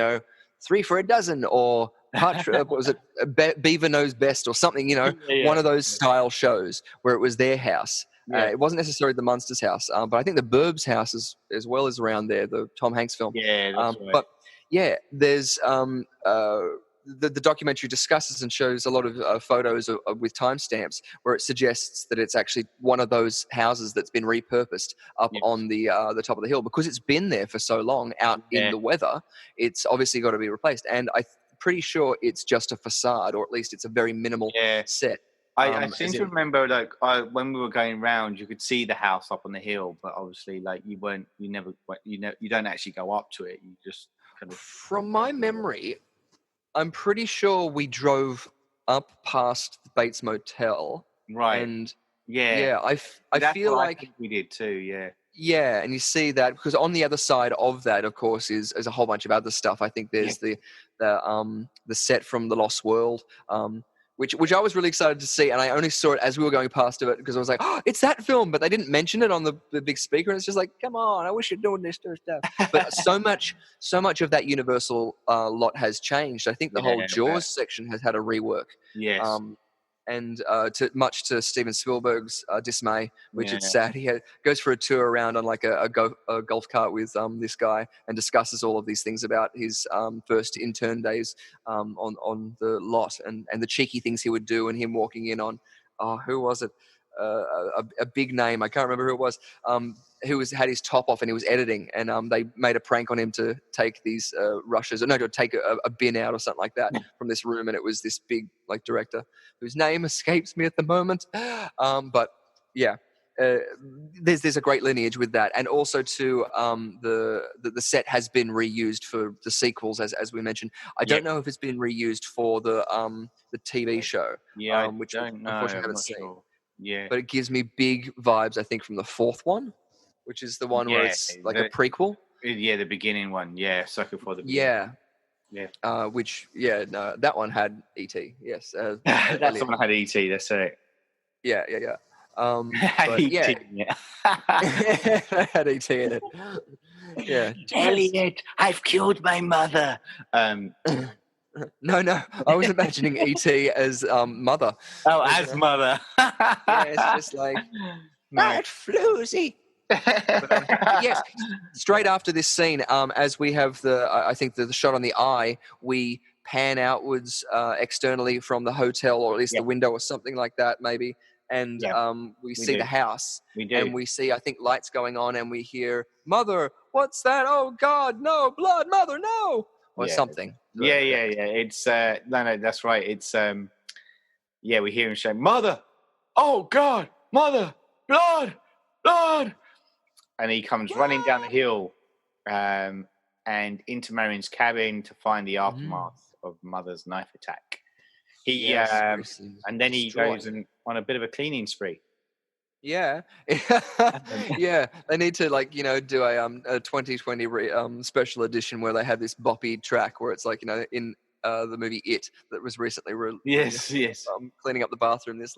[SPEAKER 2] 3 for a dozen or what was it? Beaver Knows Best or something, one of those style shows where it was their house. Yeah. It wasn't necessarily the Munsters house, but I think the Burbs house as well is around there, the Tom Hanks film.
[SPEAKER 1] Yeah, that's right.
[SPEAKER 2] But yeah, there's the documentary discusses and shows a lot of photos with timestamps where it suggests that it's actually one of those houses that's been repurposed up on the top of the hill because it's been there for so long out in the weather. It's obviously got to be replaced, and I'm pretty sure it's just a facade, or at least it's a very minimal set.
[SPEAKER 1] I seem to remember, like, when we were going round, you could see the house up on the hill, but obviously, like, you don't actually go up to it. You just kind of.
[SPEAKER 2] From my memory, I'm pretty sure we drove up past the Bates Motel.
[SPEAKER 1] Right.
[SPEAKER 2] And I feel like
[SPEAKER 1] I think we did too. Yeah.
[SPEAKER 2] Yeah, and you see that because on the other side of that, of course, is a whole bunch of other stuff. I think there's the set from The Lost World, which I was really excited to see, and I only saw it as we were going past it because I was like, oh, it's that film, but they didn't mention it on the big speaker, and it's just like, come on, I wish you're doing this stuff. But so much of that Universal lot has changed. I think the whole Jaws section has had a rework.
[SPEAKER 1] Yes.
[SPEAKER 2] And much to Steven Spielberg's dismay, which it's sad, he goes for a tour around on like a golf cart with this guy and discusses all of these things about his first intern days on the lot and the cheeky things he would do, and him walking in on, who was it? A big name, I can't remember who it was, who had his top off and he was editing, and they made a prank on him to take these to take a bin out or something like that from this room, and it was this big like director whose name escapes me at the moment, but yeah, there's a great lineage with that, and also too, the set has been reused for the sequels, as we mentioned. I don't know if it's been reused for the TV show, which
[SPEAKER 1] I don't know.
[SPEAKER 2] unfortunately I
[SPEAKER 1] I'm
[SPEAKER 2] haven't
[SPEAKER 1] not
[SPEAKER 2] seen.
[SPEAKER 1] sure. Yeah,
[SPEAKER 2] But it gives me big vibes, I think, from the fourth one, which is the one where it's like a prequel.
[SPEAKER 1] Yeah, the beginning one. Yeah, Sucker for the beginning. Yeah.
[SPEAKER 2] That one had E.T. Yes,
[SPEAKER 1] That's the one that had E.T. That's it.
[SPEAKER 2] Yeah.
[SPEAKER 1] Had
[SPEAKER 2] But
[SPEAKER 1] E.T.
[SPEAKER 2] yeah,
[SPEAKER 1] in it.
[SPEAKER 2] had E.T. in it. Yeah,
[SPEAKER 1] Elliot, I've killed my mother.
[SPEAKER 2] No, I was imagining E.T. as mother.
[SPEAKER 1] Oh, as mother.
[SPEAKER 2] Yeah, it's just like that floozy. But yes, straight after this scene, as we have I think the shot on the eye, we pan outwards externally from the hotel, or at least the window, or something like that, maybe. And we see the house.
[SPEAKER 1] We do.
[SPEAKER 2] And we see, I think, lights going on, and we hear, "Mother, what's that? Oh God, no blood, mother, no!" Or something.
[SPEAKER 1] Yeah. It's no, that's right. It's we hear him say, "Mother, oh God, mother, blood, blood," and he comes running down the hill, and into Marion's cabin to find the aftermath of Mother's knife attack. And then he goes on a bit of a cleaning spree.
[SPEAKER 2] Yeah. Yeah. They need to do a 2020 special edition where they have this boppy track where it's in the movie It that was recently
[SPEAKER 1] Yes.
[SPEAKER 2] cleaning up the bathroom. This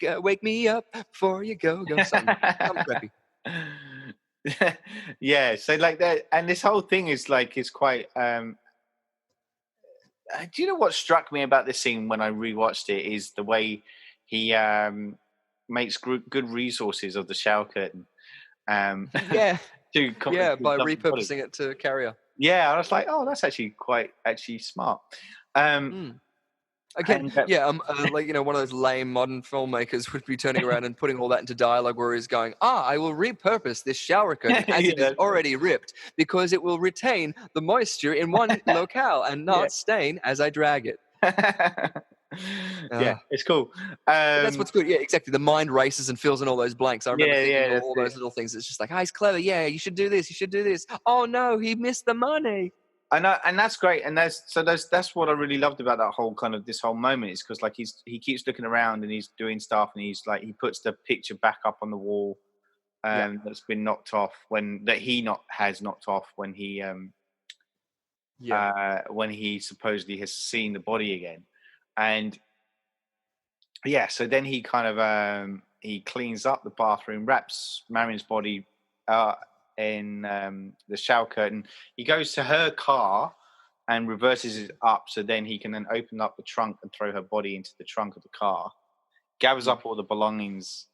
[SPEAKER 2] go, wake me up before you go something preppy.
[SPEAKER 1] Yeah. So that, and this whole thing is quite. Do you know what struck me about this scene when I rewatched it is the way he makes good resources of the shower curtain.
[SPEAKER 2] By repurposing it to carrier.
[SPEAKER 1] Yeah, I was like, oh, that's actually smart.
[SPEAKER 2] Again, one of those lame modern filmmakers would be turning around and putting all that into dialogue where he's going, I will repurpose this shower curtain as it is already ripped because it will retain the moisture in one locale and not stain as I drag it.
[SPEAKER 1] Yeah, it's cool.
[SPEAKER 2] That's what's good. Yeah, exactly. The mind races and fills in all those blanks. I remember thinking all those little things. It's just like, he's clever. Yeah, you should do this. You should do this. Oh no, he missed the money.
[SPEAKER 1] I know, and that's great. And that's what I really loved about that whole this whole moment is because he keeps looking around and he's doing stuff and he's he puts the picture back up on the wall that's been knocked off has knocked off when he supposedly has seen the body again. And so then he he cleans up the bathroom, wraps Marion's body in the shower curtain. He goes to her car and reverses it up so then he can then open up the trunk and throw her body into the trunk of the car, gathers up all the belongings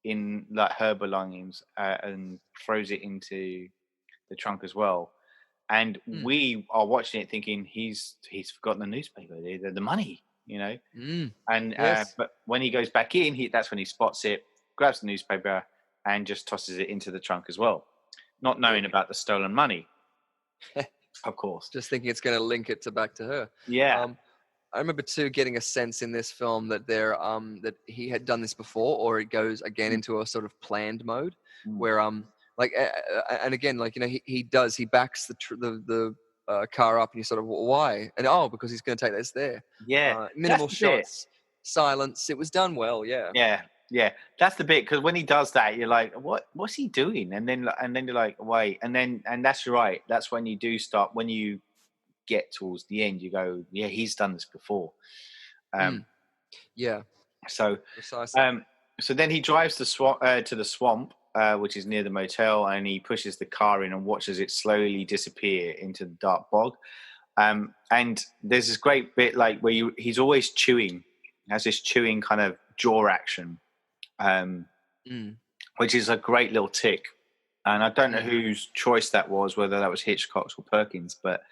[SPEAKER 1] in her belongings and throws it into the trunk as well. And we are watching it thinking he's forgotten the newspaper, the money, and but when he goes back in, that's when he spots it, grabs the newspaper and just tosses it into the trunk as well, not knowing about the stolen money. Of course,
[SPEAKER 2] just thinking it's going to link it back to her. I remember too getting a sense in this film that that he had done this before, or it goes again into a sort of planned mode where and again he backs the car up and you sort of, why? And because he's going to take this there. Minimal shots, silence. It was done well.
[SPEAKER 1] Yeah, that's the bit, because when he does that, you're like, what's he doing? And then you're like, wait, and that's right. That's when you do start, when you get towards the end, you go, yeah, he's done this before. So
[SPEAKER 2] precisely.
[SPEAKER 1] So then he drives to the swamp, which is near the motel, and he pushes the car in and watches it slowly disappear into the dark bog. And there's this great bit where he's always chewing, has this chewing kind of jaw action. Which is a great little tick, and I don't know whose choice that was, whether that was Hitchcock's or Perkins, but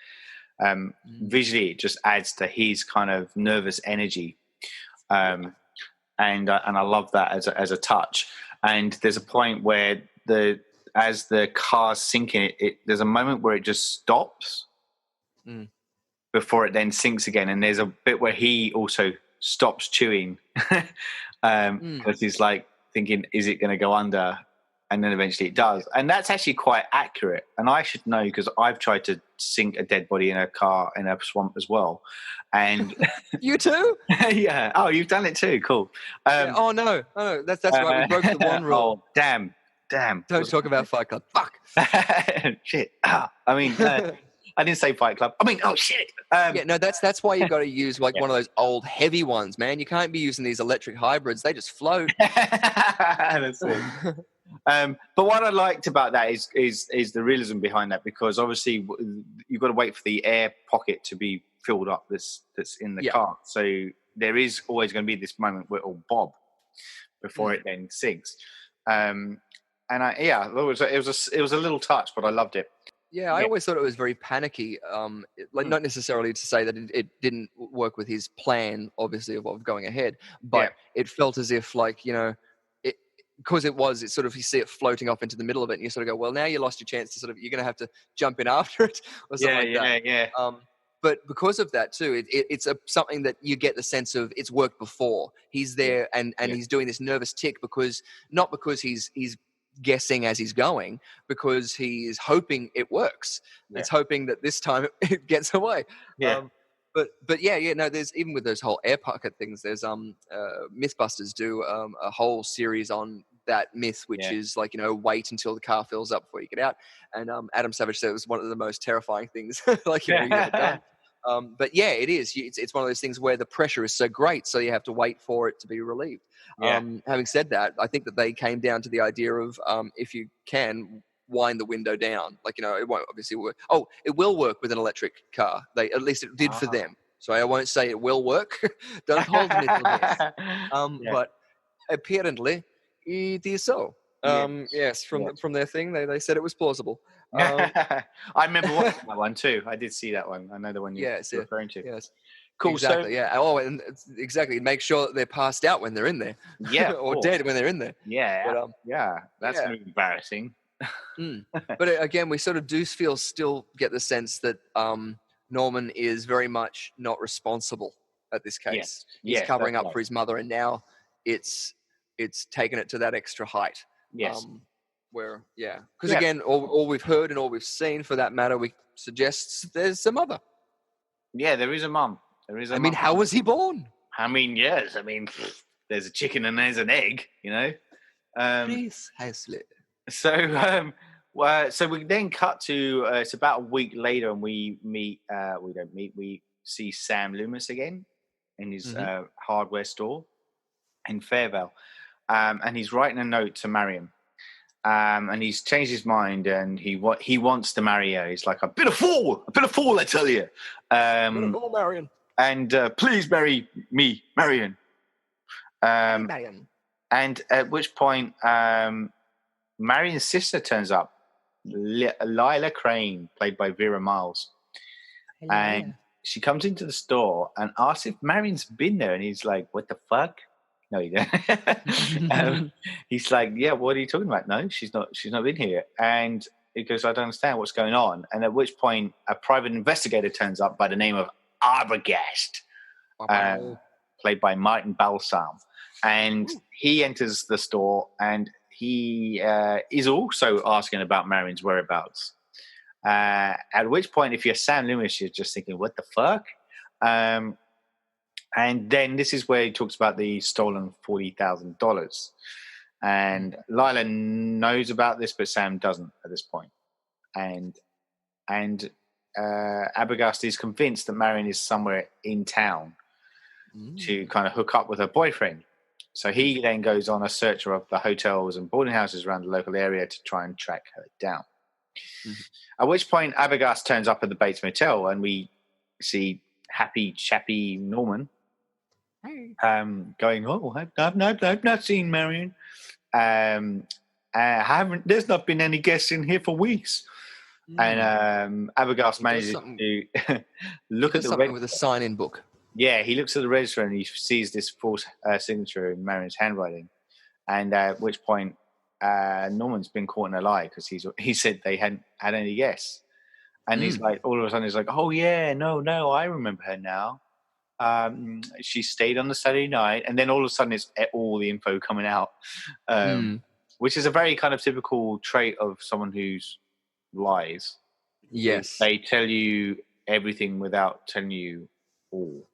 [SPEAKER 1] visually it just adds to his kind of nervous energy, and I love that as a touch. And there's a point where as the car's sinking, there's a moment where it just stops before it then sinks again, and there's a bit where he also stops chewing because he's thinking, is it going to go under? And then eventually it does. And that's actually quite accurate. And I should know because I've tried to sink a dead body in a car in a swamp as well. And
[SPEAKER 2] you too?
[SPEAKER 1] Yeah. Oh, you've done it too. Cool.
[SPEAKER 2] Yeah. Oh no. That's right. We broke the one rule.
[SPEAKER 1] Oh, damn.
[SPEAKER 2] Don't talk about Fight Club. Fuck.
[SPEAKER 1] Shit. I mean, I didn't say Fight Club. I mean, oh shit.
[SPEAKER 2] Yeah, no, that's why you got to use like one of those old heavy ones, man. You can't be using these electric hybrids; they just float.
[SPEAKER 1] That's it. But what I liked about that is the realism behind that, because obviously you've got to wait for the air pocket to be filled up that's in the car. So there is always going to be this moment where it'll bob before it then sinks. And it was a little touch, but I loved it.
[SPEAKER 2] Yeah, I always thought it was very panicky. Not necessarily to say that it didn't work with his plan, obviously, of going ahead, but it felt as if, like, you know, because it's sort of, you see it floating off into the middle of it, and you sort of go, well, now you lost your chance to you're going to have to jump in after it or something like that. But because of that too, it's something that you get the sense of it's worked before. He's there and he's doing this nervous tick not because he's guessing as he's going, because he's hoping it works. It's hoping that this time it gets away. But there's, even with those whole air pocket things, there's Mythbusters do a whole series on that myth, which is like, you know, wait until the car fills up before you get out. And Adam Savage said it was one of the most terrifying things like, you know, you've ever done. But yeah, it is. It's one of those things where the pressure is so great, so you have to wait for it to be relieved. Having said that, I think that they came down to the idea of if you can wind the window down, like, you know, it won't obviously work. Oh, it will work with an electric car. At least it did for them. So I won't say it will work. Don't hold me to this. But apparently it is so. Yes, from their thing, they said it was plausible.
[SPEAKER 1] I remember watching that one too. I did see that one. I know the one you're referring to.
[SPEAKER 2] Yes.
[SPEAKER 1] Cool.
[SPEAKER 2] Exactly. So, oh, and exactly. Make sure that they're passed out when they're in there.
[SPEAKER 1] Yeah.
[SPEAKER 2] Or dead when they're in there.
[SPEAKER 1] Yeah. But, that's embarrassing.
[SPEAKER 2] But again, we sort of still get the sense that Norman is very much not responsible at this case. He's covering up for his mother, and now it's taken it to that extra height.
[SPEAKER 1] Yes.
[SPEAKER 2] Because again, all we've heard and all we've seen, for that matter, suggests there's a mother. Yeah,
[SPEAKER 1] there is a mum.
[SPEAKER 2] I mean, how was he born?
[SPEAKER 1] I mean, yes. I mean, there's a chicken and there's an egg, you know.
[SPEAKER 2] Precisely.
[SPEAKER 1] So, so we then cut to it's about a week later, and we meet. We see Sam Loomis again in his hardware store in Fairvale, and he's writing a note to Marion. And he's changed his mind, and he wants to marry her. He's like, I've been a fool, I tell you.
[SPEAKER 2] Marion.
[SPEAKER 1] And please marry me, Marion.
[SPEAKER 2] Marion.
[SPEAKER 1] And at which point, Marion's sister turns up, Lila Crane, played by Vera Miles. Hello. And she comes into the store and asks if Marion's been there, and he's like, what the fuck? No, he didn't. He's like, yeah, what are you talking about? No, she's not been here. And he goes, I don't understand what's going on. And at which point, a private investigator turns up by the name of Arbogast, played by Martin Balsam. And he enters the store, and he is also asking about Marion's whereabouts. At which point, if you're Sam Loomis, you're just thinking, what the fuck? And then this is where he talks about the stolen $40,000. And Lila knows about this, but Sam doesn't at this point. And Arbogast is convinced that Marion is somewhere in town to kind of hook up with her boyfriend. So he then goes on a search of the hotels and boarding houses around the local area to try and track her down. At which point, Arbogast turns up at the Bates Motel, and we see happy, chappy Norman going, oh, I've not seen Marion. There's not been any guests in here for weeks. And Arbogast manages to look at the
[SPEAKER 2] something with a sign-in book.
[SPEAKER 1] Yeah, he looks at the register and he sees this false signature in Marion's handwriting. And at which point, Norman's been caught in a lie, because he said they hadn't had any guests. And he's like, all of a sudden, he's like, oh, yeah, no, I remember her now. She stayed on the Saturday night, and then all of a sudden it's all the info coming out, which is a very kind of typical trait of someone who's lies.
[SPEAKER 2] Yes.
[SPEAKER 1] They tell you everything without telling you all.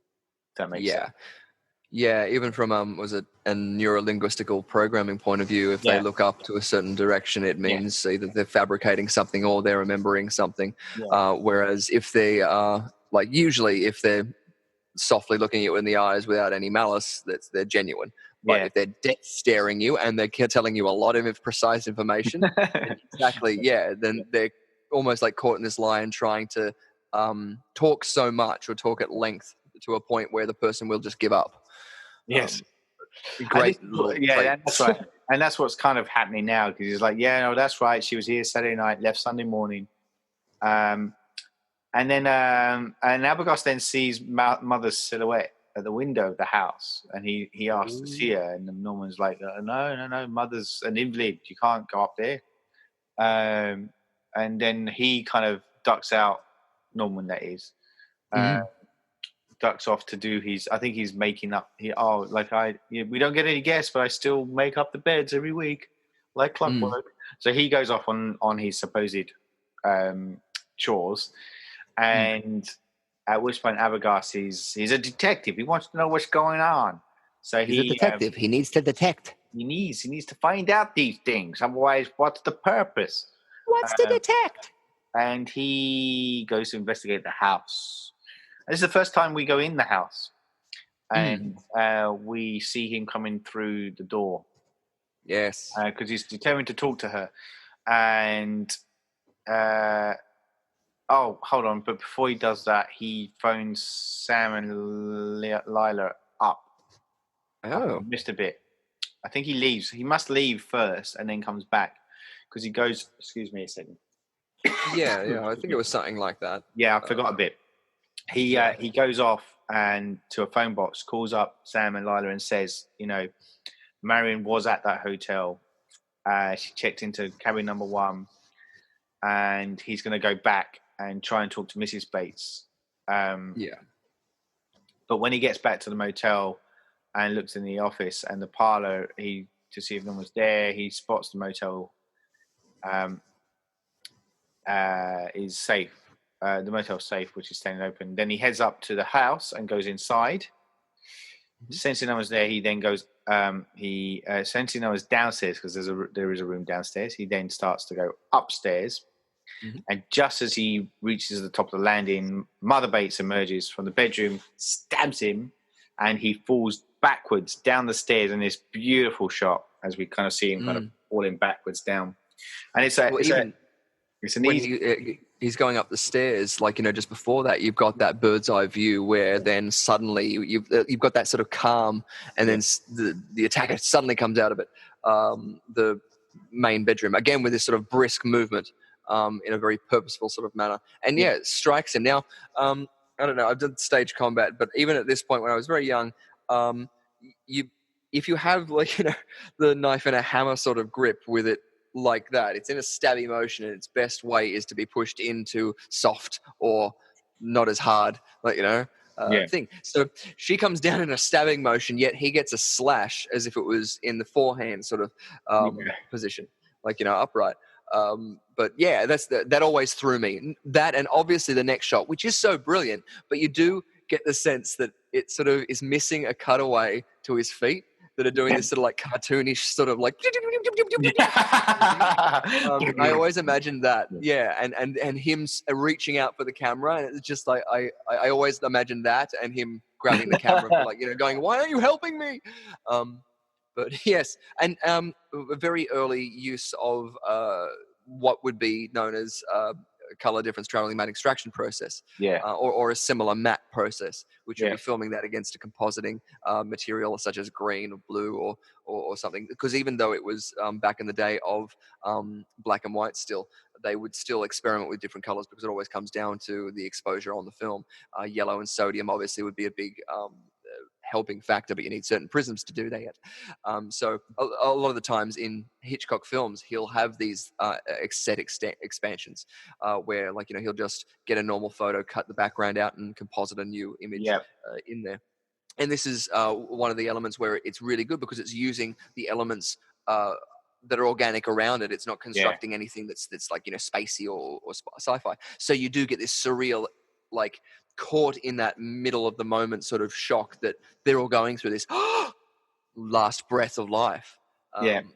[SPEAKER 1] If that makes sense.
[SPEAKER 2] Yeah, even from was it a neurolinguistical programming point of view, if they look up to a certain direction, it means either they're fabricating something or they're remembering something. Whereas if they are usually if they're softly looking at you in the eyes without any malice, they're genuine. But if they're dead staring you and they're telling you a lot of precise information, then they're almost like caught in this lie and trying to talk so much or talk at length to a point where the person will just give up.
[SPEAKER 1] Yes.
[SPEAKER 2] Great.
[SPEAKER 1] That's right. And that's what's kind of happening now, because he's like, yeah, no, that's right. She was here Saturday night, left Sunday morning. And then and Abergos then sees mother's silhouette at the window of the house, and he asks to see her, and Norman's like, no, mother's an invalid. You can't go up there. And then he kind of ducks out, Norman that is, ducks off to do his, I think he's making up, we don't get any guests, but I still make up the beds every week, like clockwork. So he goes off on his supposed chores, and at which point Abergos, he's a detective. He wants to know what's going on. So
[SPEAKER 2] he's a detective. He needs to detect.
[SPEAKER 1] He needs to find out these things. Otherwise, what's the purpose?
[SPEAKER 2] What's to detect?
[SPEAKER 1] And he goes to investigate the house. This is the first time we go in the house, and we see him coming through the door.
[SPEAKER 2] Yes,
[SPEAKER 1] because he's determined to talk to her. And hold on! But before he does that, he phones Sam and Lila up.
[SPEAKER 2] Oh,
[SPEAKER 1] I missed a bit. I think he leaves. He must leave first and then comes back, because he goes. Excuse me a second.
[SPEAKER 2] Yeah. I think it was something like that.
[SPEAKER 1] Yeah, I forgot a bit. He goes off and to a phone box, calls up Sam and Lila and says, Marion was at that hotel. She checked into cabin number 1, and he's going to go back and try and talk to Mrs. Bates. But when he gets back to the motel and looks in the office and the parlor, to see if no one's there, he spots the motel is safe. The motel's safe, which is standing open. Then he heads up to the house and goes inside. Sensing no one's there, he then goes. Sensing no one's downstairs, because there is a room downstairs. He then starts to go upstairs, and just as he reaches the top of the landing, Mother Bates emerges from the bedroom, stabs him, and he falls backwards down the stairs in this beautiful shot as we kind of see him kind of falling backwards down. And
[SPEAKER 2] he's going up the stairs, just before that, you've got that bird's eye view where then suddenly you've got that sort of calm, and then the attacker suddenly comes out of it, the main bedroom, again with this sort of brisk movement, in a very purposeful sort of manner, and it strikes him. Now, I don't know, I've done stage combat, but even at this point when I was very young, if you have the knife and a hammer sort of grip with it, like that, it's in a stabby motion, and its best way is to be pushed into soft or not as hard, thing. So she comes down in a stabbing motion, yet he gets a slash as if it was in the forehand sort of position, upright. But that always threw me. That, and obviously the next shot, which is so brilliant, but you do get the sense that it sort of is missing a cutaway to his feet that are doing this sort of cartoonish sort of I always imagined that, and him reaching out for the camera, and it's just I always imagined that, and him grabbing the camera, going, "Why aren't you helping me?" But yes, and a very early use of what would be known as color difference traveling matte extraction process, or a similar matte process, which would be filming that against a compositing material such as green or blue or something. Because even though it was back in the day of black and white still, they would still experiment with different colors, because it always comes down to the exposure on the film. Yellow and sodium obviously would be a big helping factor, but you need certain prisms to do that. So a lot of the times in Hitchcock films, he'll have these set expansions where, like, he'll just get a normal photo, cut the background out, and composite a new image in there. And this is one of the elements where it's really good because it's using the elements that are organic around it. It's not constructing anything that's like, spacey or sci-fi. So you do get this surreal, like, caught in that middle of the moment sort of shock that they're all going through this last breath of life.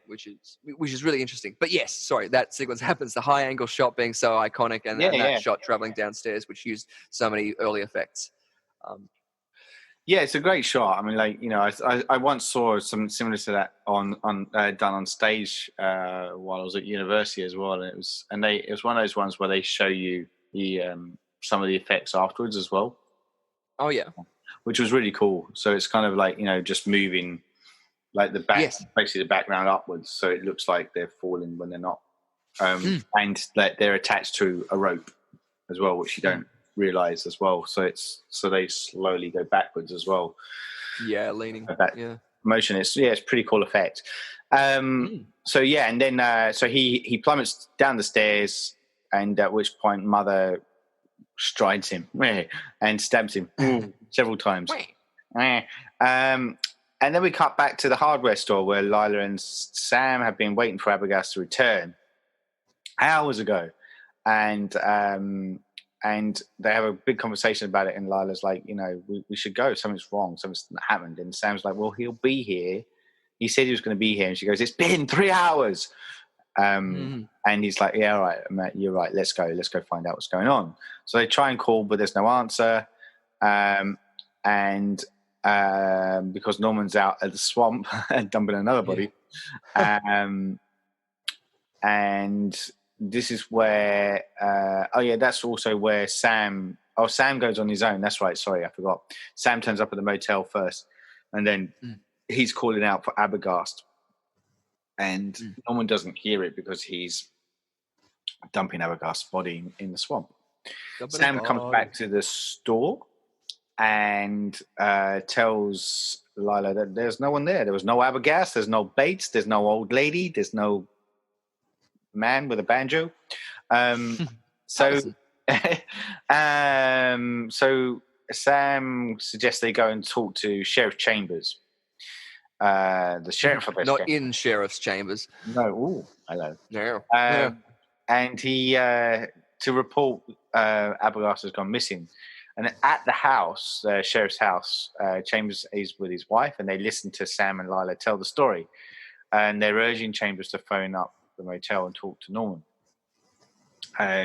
[SPEAKER 2] Which is really interesting. But yes, sorry, that sequence happens. The high angle shot being so iconic, and that shot traveling downstairs, which used so many early effects.
[SPEAKER 1] Yeah, it's a great shot. I mean, like, I once saw something similar to that done on stage while I was at university as well, and it was one of those ones where they show you the some of the effects afterwards as well.
[SPEAKER 2] Oh yeah,
[SPEAKER 1] which was really cool. So it's kind of like, just moving like the back, basically the background upwards, so it looks like they're falling when they're not, and that they're attached to a rope as well, which you don't realize as well. So they slowly go backwards as well.
[SPEAKER 2] Yeah, leaning.
[SPEAKER 1] Motion is it's pretty cool effect. So and then so he plummets down the stairs, and at which point Mother strides him and stabs him several times. And then we cut back to the hardware store where Lila and Sam have been waiting for Abigail to return hours ago, and they have a big conversation about it. And Lila's like, we should go. Something's wrong. Something's happened. And Sam's like, well, he'll be here. He said he was going to be here. And she goes, it's been 3 hours. And he's like, yeah, all right, Matt, you're right. Let's go find out what's going on. So they try and call, but there's no answer. And because Norman's out at the swamp and dumping another body. And this is where, that's also where Sam goes on his own. That's right. Sorry, I forgot. Sam turns up at the motel first, and then he's calling out for Abergast. And Norman doesn't hear it because he's dumping Abergast's body in the swamp. Sam comes back to the store and tells Lila that there's no one there. There was no Abergast, there's no Bates, there's no old lady, there's no man with a banjo. So Sam suggests they go and talk to Sheriff Chambers. The sheriff of
[SPEAKER 2] not in Sheriff's Chambers.
[SPEAKER 1] No, ooh, hello.
[SPEAKER 2] No.
[SPEAKER 1] And he to report Abergast has gone missing. And at the house, the sheriff's house, Chambers is with his wife, and they listen to Sam and Lila tell the story. And they're urging Chambers to phone up the motel and talk to Norman,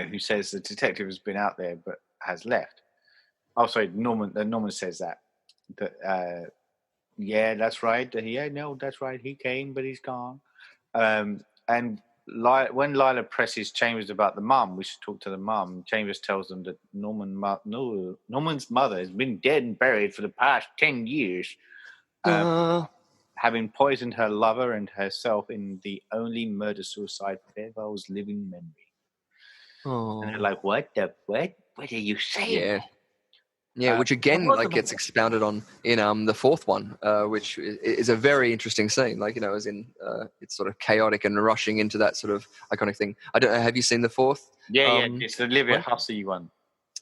[SPEAKER 1] who says the detective has been out there but has left. Oh, sorry, Norman says that. Yeah, that's right. Yeah, no, that's right. He came, but he's gone. And when Lila presses Chambers about the mum, we should talk to the mum. Chambers tells them that Norman's mother has been dead and buried for the past 10 years, having poisoned her lover and herself in the only murder-suicide Fairwell's living memory. Oh. And they're like, what are you saying?
[SPEAKER 2] Yeah, which again gets expounded on in the fourth one, which is a very interesting scene. As in it's sort of chaotic and rushing into that sort of iconic thing. I don't know. Have you seen the fourth?
[SPEAKER 1] Yeah, it's the Olivia Hussey one.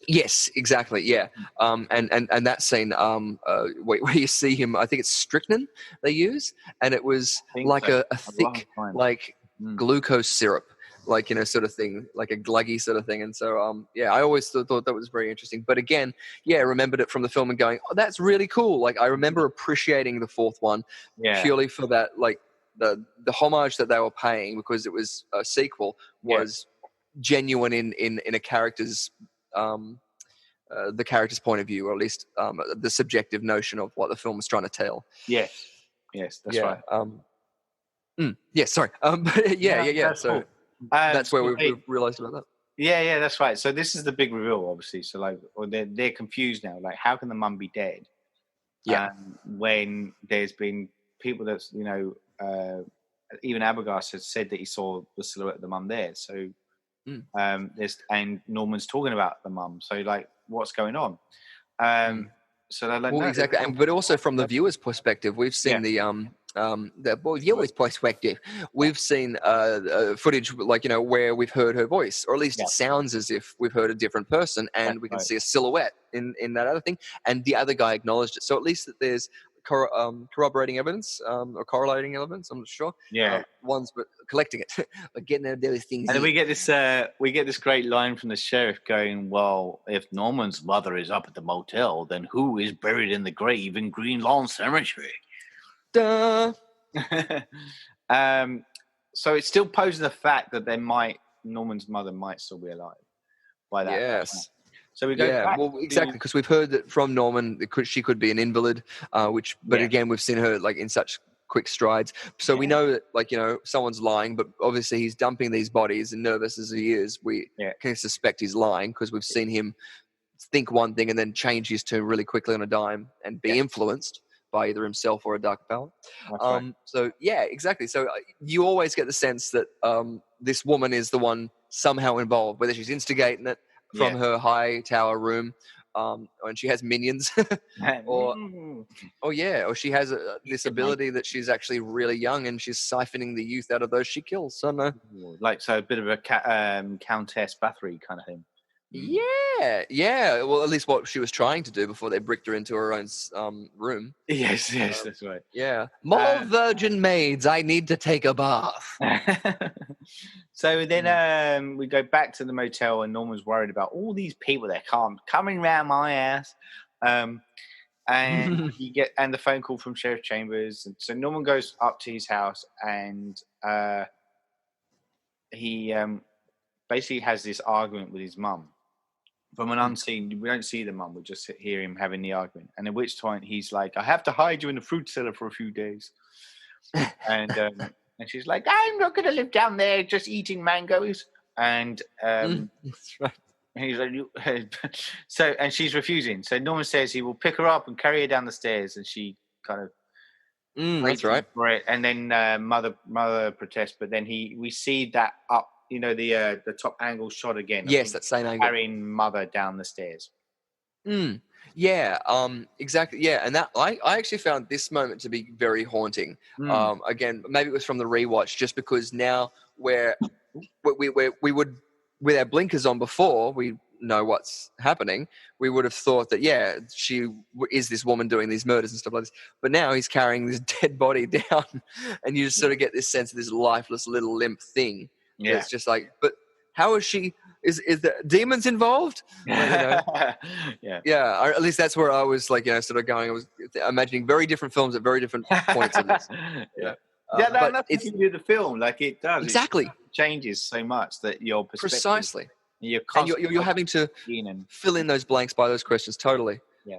[SPEAKER 2] Yes, exactly. Yeah, and that scene where you see him, I think it's strychnine they use, and it was like a thick glucose syrup. Sort of thing, like a gluggy sort of thing. And so, I always thought that was very interesting. But again, I remembered it from the film and going, oh, that's really cool. I remember appreciating the fourth one purely for that, the homage that they were paying, because it was a sequel, was genuine in a character's, the character's point of view, or at least the subjective notion of what the film was trying to tell.
[SPEAKER 1] Yes, that's right.
[SPEAKER 2] Sorry. So.
[SPEAKER 1] Cool.
[SPEAKER 2] That's where we realized about that.
[SPEAKER 1] Yeah, that's right. So this is the big reveal, obviously. So they're confused now. How can the mum be dead?
[SPEAKER 2] Yeah.
[SPEAKER 1] When there's been people that's even Abergast has said that he saw the silhouette of the mum there. So and Norman's talking about the mum. So what's going on? So they're like,
[SPEAKER 2] well,
[SPEAKER 1] no,
[SPEAKER 2] exactly, but also from the viewer's perspective, we've seen the viewer's perspective. We've seen footage like where we've heard her voice, or at least it sounds as if we've heard a different person, and we can see a silhouette in that other thing, and the other guy acknowledged it. So at least that there's corroborating evidence or correlating evidence. I'm not sure. Ones, but collecting it, like getting those things.
[SPEAKER 1] And then we get this great line from the sheriff going, "Well, if Norman's mother is up at the motel, then who is buried in the grave in Green Lawn Cemetery?"
[SPEAKER 2] Duh.
[SPEAKER 1] So it's still posing the fact that Norman's mother might still be alive by that.
[SPEAKER 2] Yes.
[SPEAKER 1] So we go back
[SPEAKER 2] exactly, because we've heard that from Norman she could be an invalid, but again, we've seen her like in such quick strides. So we know that someone's lying, but obviously he's dumping these bodies, and nervous as he is, we can suspect he's lying because we've seen him think one thing and then change his tune really quickly on a dime and be influenced by either himself or a dark power.
[SPEAKER 1] Right.
[SPEAKER 2] So exactly. So you always get the sense that this woman is the one somehow involved, whether she's instigating it from her high tower room, and she has minions, or she has this ability that she's actually really young and she's siphoning the youth out of those she kills. So no,
[SPEAKER 1] a bit of a Countess Bathory kind of thing.
[SPEAKER 2] Yeah. Well, at least what she was trying to do before they bricked her into her own room.
[SPEAKER 1] Yes, that's right.
[SPEAKER 2] Yeah, more virgin maids. I need to take a bath.
[SPEAKER 1] So then we go back to the motel, and Norman's worried about all these people that coming around my ass. And and the phone call from Sheriff Chambers, and so Norman goes up to his house, and he basically has this argument with his mum. From an unseen, we don't see the mum, we just hear him having the argument. And at which point he's like, "I have to hide you in the fruit cellar for a few days." And she's like, "I'm not going to live down there just eating mangoes." And
[SPEAKER 2] that's right.
[SPEAKER 1] And he's like, and she's refusing. So Norman says he will pick her up and carry her down the stairs, and she kind of
[SPEAKER 2] that's right
[SPEAKER 1] for it. And then mother protests, but then we see that up, the top angle shot again.
[SPEAKER 2] Yes, that same angle,
[SPEAKER 1] carrying mother down the stairs.
[SPEAKER 2] Exactly. Yeah, and that I actually found this moment to be very haunting. Again, maybe it was from the rewatch, just because now we would, with our blinkers on before we know what's happening, we would have thought that she is this woman doing these murders and stuff like this. But now he's carrying this dead body down, and you just sort of get this sense of this lifeless little limp thing. Yeah, it's just like, but how is she? Is the demons involved?
[SPEAKER 1] Yeah.
[SPEAKER 2] Or at least that's where I was like, sort of going. I was imagining very different films at very different points of this.
[SPEAKER 1] That's what you do the film. Like it does
[SPEAKER 2] exactly.
[SPEAKER 1] It changes so much that your perspective.
[SPEAKER 2] Precisely.
[SPEAKER 1] You're
[SPEAKER 2] having to fill in those blanks by those questions. Totally.
[SPEAKER 1] Yeah.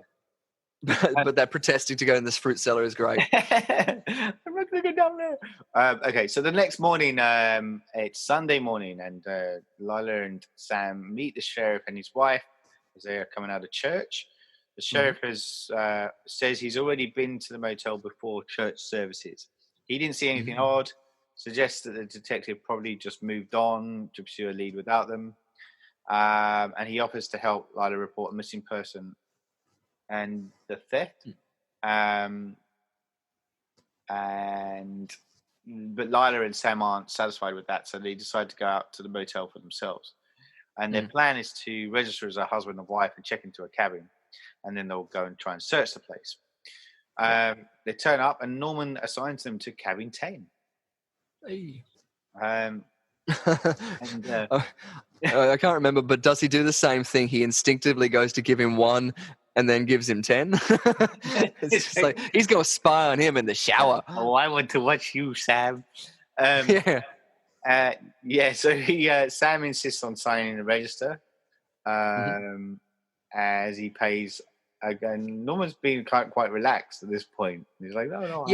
[SPEAKER 2] But that protesting to go in this fruit cellar is great.
[SPEAKER 1] I'm not going to go down there. Okay, so the next morning, it's Sunday morning, and Lila and Sam meet the sheriff and his wife as they are coming out of church. The sheriff says he's already been to the motel before church services. He didn't see anything odd, suggests that the detective probably just moved on to pursue a lead without them. And he offers to help Lila report a missing person and the theft. But Lila and Sam aren't satisfied with that, so they decide to go out to the motel for themselves. And their plan is to register as a husband and wife and check into a cabin, and then they'll go and try and search the place. They turn up, and Norman assigns them to cabin 10.
[SPEAKER 2] Hey. I can't remember, but does he do the same thing? He instinctively goes to give him 1 and then gives him 10. It's just like he's going to spy on him in the shower.
[SPEAKER 1] Oh, I want to watch you, Sam. So Sam insists on signing the register as he pays. Again, Norman's being quite relaxed at this point. He's like, no,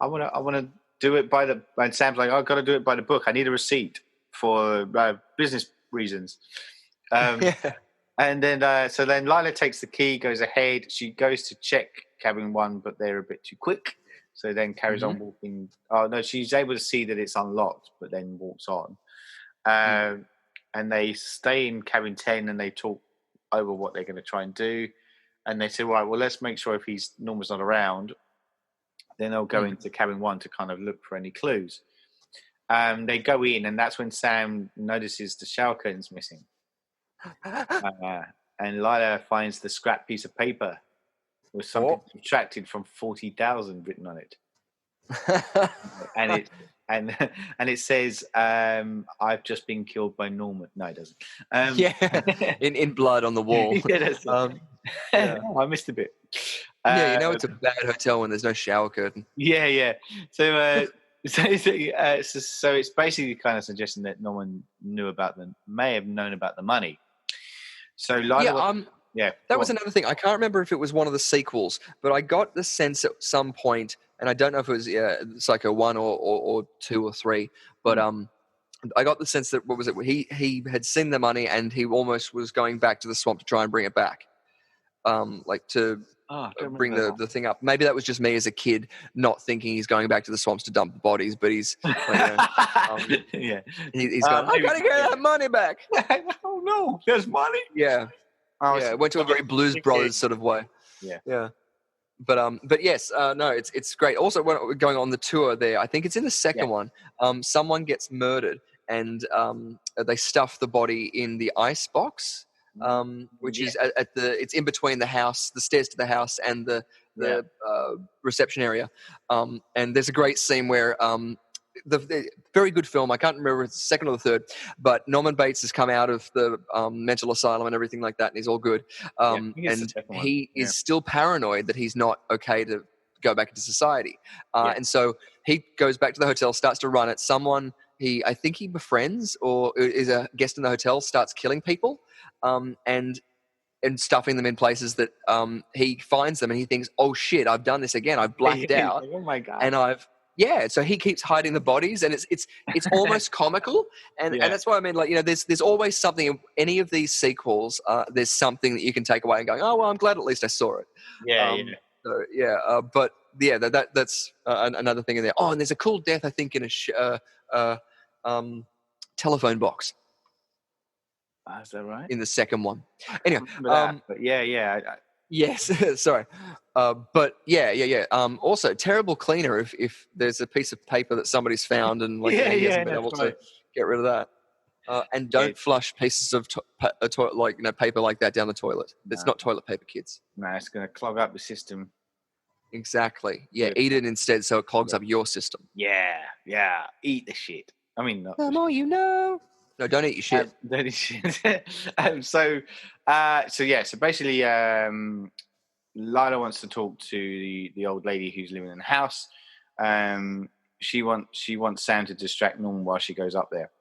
[SPEAKER 1] I want to do it by the. And Sam's like, I've got to do it by the book. I need a receipt for business reasons. And then, so then Lila takes the key, goes ahead. She goes to check cabin 1, but they're a bit too quick. So then carries on walking. Oh, no, she's able to see that it's unlocked, but then walks on. And they stay in cabin 10 and they talk over what they're going to try and do. and they say, right, well, let's make sure if Norman's not around, then they'll go into cabin 1 to kind of look for any clues. They go in, and that's when Sam notices the shower curtain's missing. And Lila finds the scrap piece of paper with something subtracted from 40,000 written on it. and it says, "I've just been killed by Norman." No, it doesn't.
[SPEAKER 2] in blood on the wall.
[SPEAKER 1] I missed a bit.
[SPEAKER 2] It's a bad hotel when there's no shower curtain.
[SPEAKER 1] Yeah. So, so it's basically kind of suggesting that Norman may have known about the money. So Lila,
[SPEAKER 2] that was another thing. I can't remember if it was one of the sequels, but I got the sense at some point, and I don't know if it was Psycho 1 or 2 or 3, but I got the sense that, what was it? He had seen the money and he almost was going back to the swamp to try and bring it back, bring the thing up. Maybe that was just me as a kid not thinking he's going back to the swamps to dump the bodies, but he's he's going, I gotta get that money back.
[SPEAKER 1] Oh no, there's money.
[SPEAKER 2] It went to a very Blues Brothers sort of way. But yes, no, it's great. Also, when we're going on the tour there, I think it's in the second one. Someone gets murdered, and they stuff the body in the ice box, which is it's in between the house, the stairs to the house, and the reception area. And there's a great scene where the very good film. I can't remember if it's the second or the third, but Norman Bates has come out of the mental asylum and everything like that, and he's all good. And he is still paranoid that he's not okay to go back into society. And so he goes back to the hotel, starts to run it. Someone I think he befriends or is a guest in the hotel, starts killing people, and stuffing them in places that he finds them, and he thinks, oh shit, I've done this again. I've blacked out.
[SPEAKER 1] Oh my God.
[SPEAKER 2] And so he keeps hiding the bodies, and it's almost comical, and that's what I mean. Like, there's always something in any of these sequels. There's something that you can take away and go, oh well, I'm glad at least I saw it. That's another thing in there. Oh, and there's a cool death, I think, in a telephone box.
[SPEAKER 1] Is that right?
[SPEAKER 2] In the second one. Anyway,
[SPEAKER 1] but
[SPEAKER 2] yes, sorry. But also, terrible cleaner if there's a piece of paper that somebody's found and he hasn't been able to get rid of that. And don't flush pieces of paper like that down the toilet. It's not toilet paper, kids.
[SPEAKER 1] No, it's going to clog up the system.
[SPEAKER 2] Exactly. Yeah, eat it instead so it clogs up your system.
[SPEAKER 1] Yeah. Eat the shit. I mean,
[SPEAKER 2] the more you know. No, don't eat your shit.
[SPEAKER 1] Don't eat shit. So basically, Lila wants to talk to the old lady who's living in the house. She wants Sam to distract Norman while she goes up there.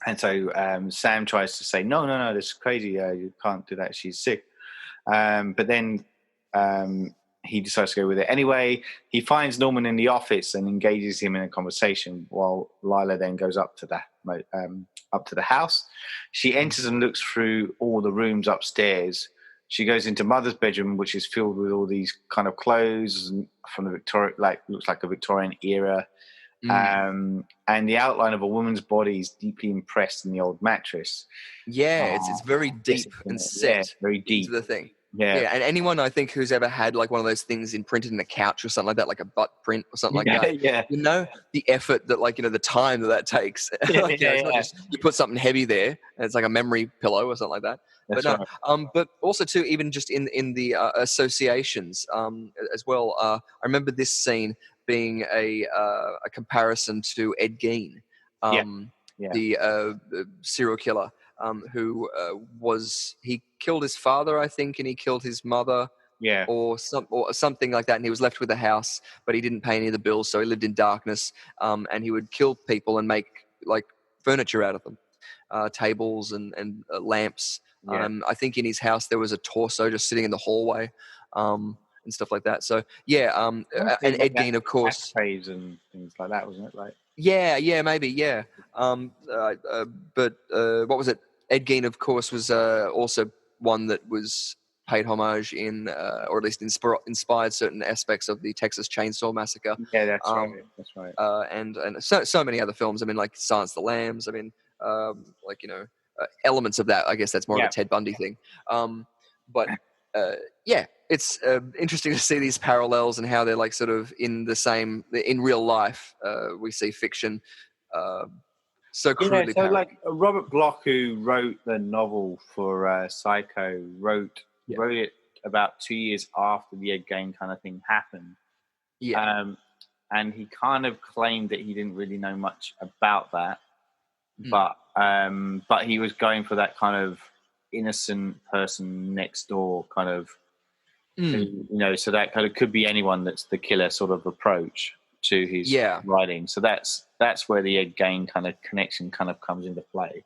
[SPEAKER 1] And so Sam tries to say, no, this is crazy. You can't do that. She's sick. But then he decides to go with it anyway. He finds Norman in the office and engages him in a conversation while Lila then goes up to the house. She enters and looks through all the rooms upstairs. She goes into Mother's bedroom, which is filled with all these kind of clothes from the looks like a Victorian era. And the outline of a woman's body is deeply impressed in the old mattress.
[SPEAKER 2] Yeah, it's very deep and set.
[SPEAKER 1] Very deep.
[SPEAKER 2] Into the thing. Yeah, and anyone I think who's ever had like one of those things imprinted in a couch or something like that, like a butt print or something like that.
[SPEAKER 1] Yeah.
[SPEAKER 2] You know the effort that the time that takes. It's not just you put something heavy there and it's like a memory pillow or something like that.
[SPEAKER 1] That's
[SPEAKER 2] but no,
[SPEAKER 1] right.
[SPEAKER 2] But also too, even just in the associations as well. I remember this scene being a comparison to Ed Gein, the serial killer. Who he killed his father, I think, and he killed his mother, or something like that, and he was left with a house, but he didn't pay any of the bills, so he lived in darkness, and he would kill people and make like furniture out of them, tables and lamps. I think in his house there was a torso just sitting in the hallway, and stuff like that. So and Ed Gein, of course,
[SPEAKER 1] caves and things like that, wasn't it? Like.
[SPEAKER 2] Yeah, maybe, yeah. But what was it? Ed Gein, of course, was also one that was paid homage in, or at least inspired certain aspects of the Texas Chainsaw Massacre.
[SPEAKER 1] Yeah, that's right. That's right.
[SPEAKER 2] And so many other films. I mean, like Silence of the Lambs. I mean, elements of that. I guess that's more of a Ted Bundy thing. But it's interesting to see these parallels and how they're like sort of in real life. We see fiction so crudely
[SPEAKER 1] so
[SPEAKER 2] parallel.
[SPEAKER 1] like Robert Bloch, who wrote the novel for Psycho, wrote it about 2 years after the Ed Gein kind of thing happened.
[SPEAKER 2] Yeah.
[SPEAKER 1] And he kind of claimed that he didn't really know much about that, but he was going for that kind of innocent person next door kind of, so that kind of could be anyone that's the killer sort of approach to his writing. So that's where the Ed Gein kind of connection kind of comes into play,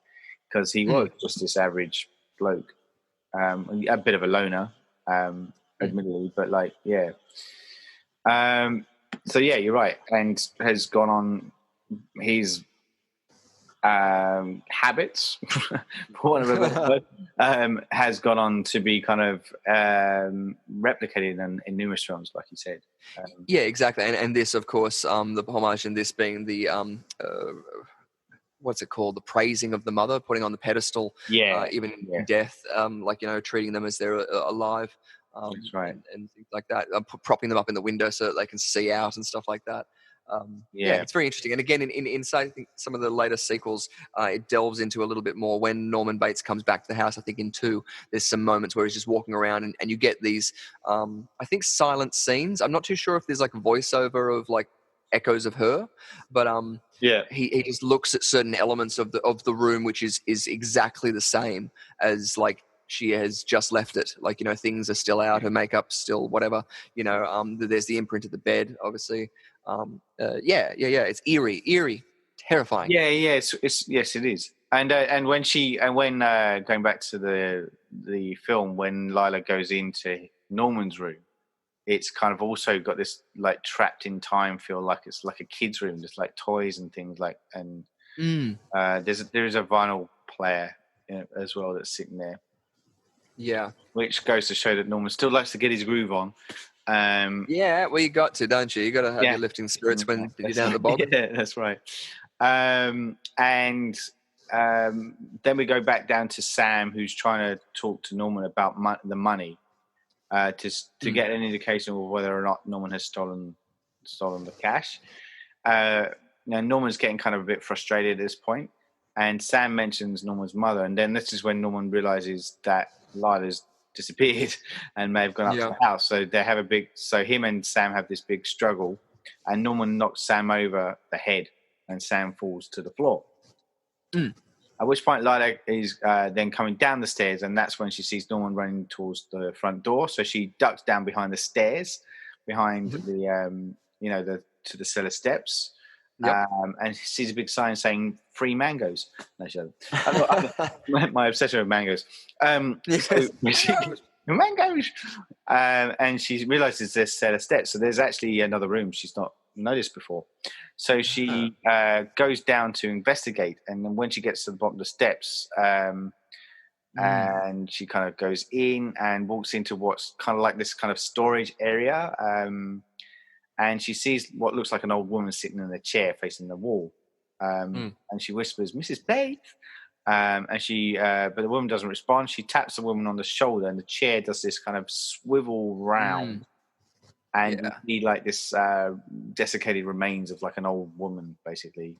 [SPEAKER 1] because he was just this average bloke, a bit of a loner, admittedly, but like, so yeah, you're right, and has gone on his habits, for want of a better word, has gone on to be kind of replicated in numerous films, like you said.
[SPEAKER 2] Exactly, and this, of course, the homage in this being the what's it called? The praising of the mother, putting on the pedestal, even in death, like, treating them as they're alive.
[SPEAKER 1] That's right.
[SPEAKER 2] And things like that, propping them up in the window so that they can see out and stuff like that. It's very interesting. And again, in I think some of the later sequels, it delves into a little bit more. When Norman Bates comes back to the house, I think in 2, there's some moments where he's just walking around and you get these, I think, silent scenes. I'm not too sure if there's like a voiceover of like echoes of her, but he just looks at certain elements of the room, which is exactly the same as like she has just left it. Like, things are still out, her makeup's still whatever, there's the imprint of the bed, obviously. It's eerie, terrifying.
[SPEAKER 1] It's yes, it is. And when going back to the film, when Lila goes into Norman's room, it's kind of also got this like trapped in time feel, like it's like a kid's room, just like toys and things like, and there is a vinyl player as well that's sitting there.
[SPEAKER 2] Yeah,
[SPEAKER 1] which goes to show that Norman still likes to get his groove on.
[SPEAKER 2] Well, you got to, don't you? You got to have your lifting spirits when you're down the bog.
[SPEAKER 1] Yeah, that's right. And then we go back down to Sam, who's trying to talk to Norman about the money, to get an indication of whether or not Norman has stolen the cash. Now Norman's getting kind of a bit frustrated at this point, and Sam mentions Norman's mother, and then this is when Norman realizes that Lila's disappeared and may have gone up to the house. So they have him and Sam have this big struggle, and Norman knocks Sam over the head and Sam falls to the floor. At which point Lila is then coming down the stairs, and that's when she sees Norman running towards the front door. So she ducks down behind the stairs, behind the to the cellar steps. And sees a big sign saying "free mangoes." No, she doesn't. My obsession with mangoes. Mangoes. And she realizes there's a set of steps, so there's actually another room she's not noticed before. So she goes down to investigate, and then when she gets to the bottom of the steps, and she kind of goes in and walks into what's kind of like this kind of storage area. And she sees what looks like an old woman sitting in a chair facing the wall. And she whispers, "Mrs. Bates." But the woman doesn't respond. She taps the woman on the shoulder, and the chair does this kind of swivel round. And you see like this desiccated remains of like an old woman, basically.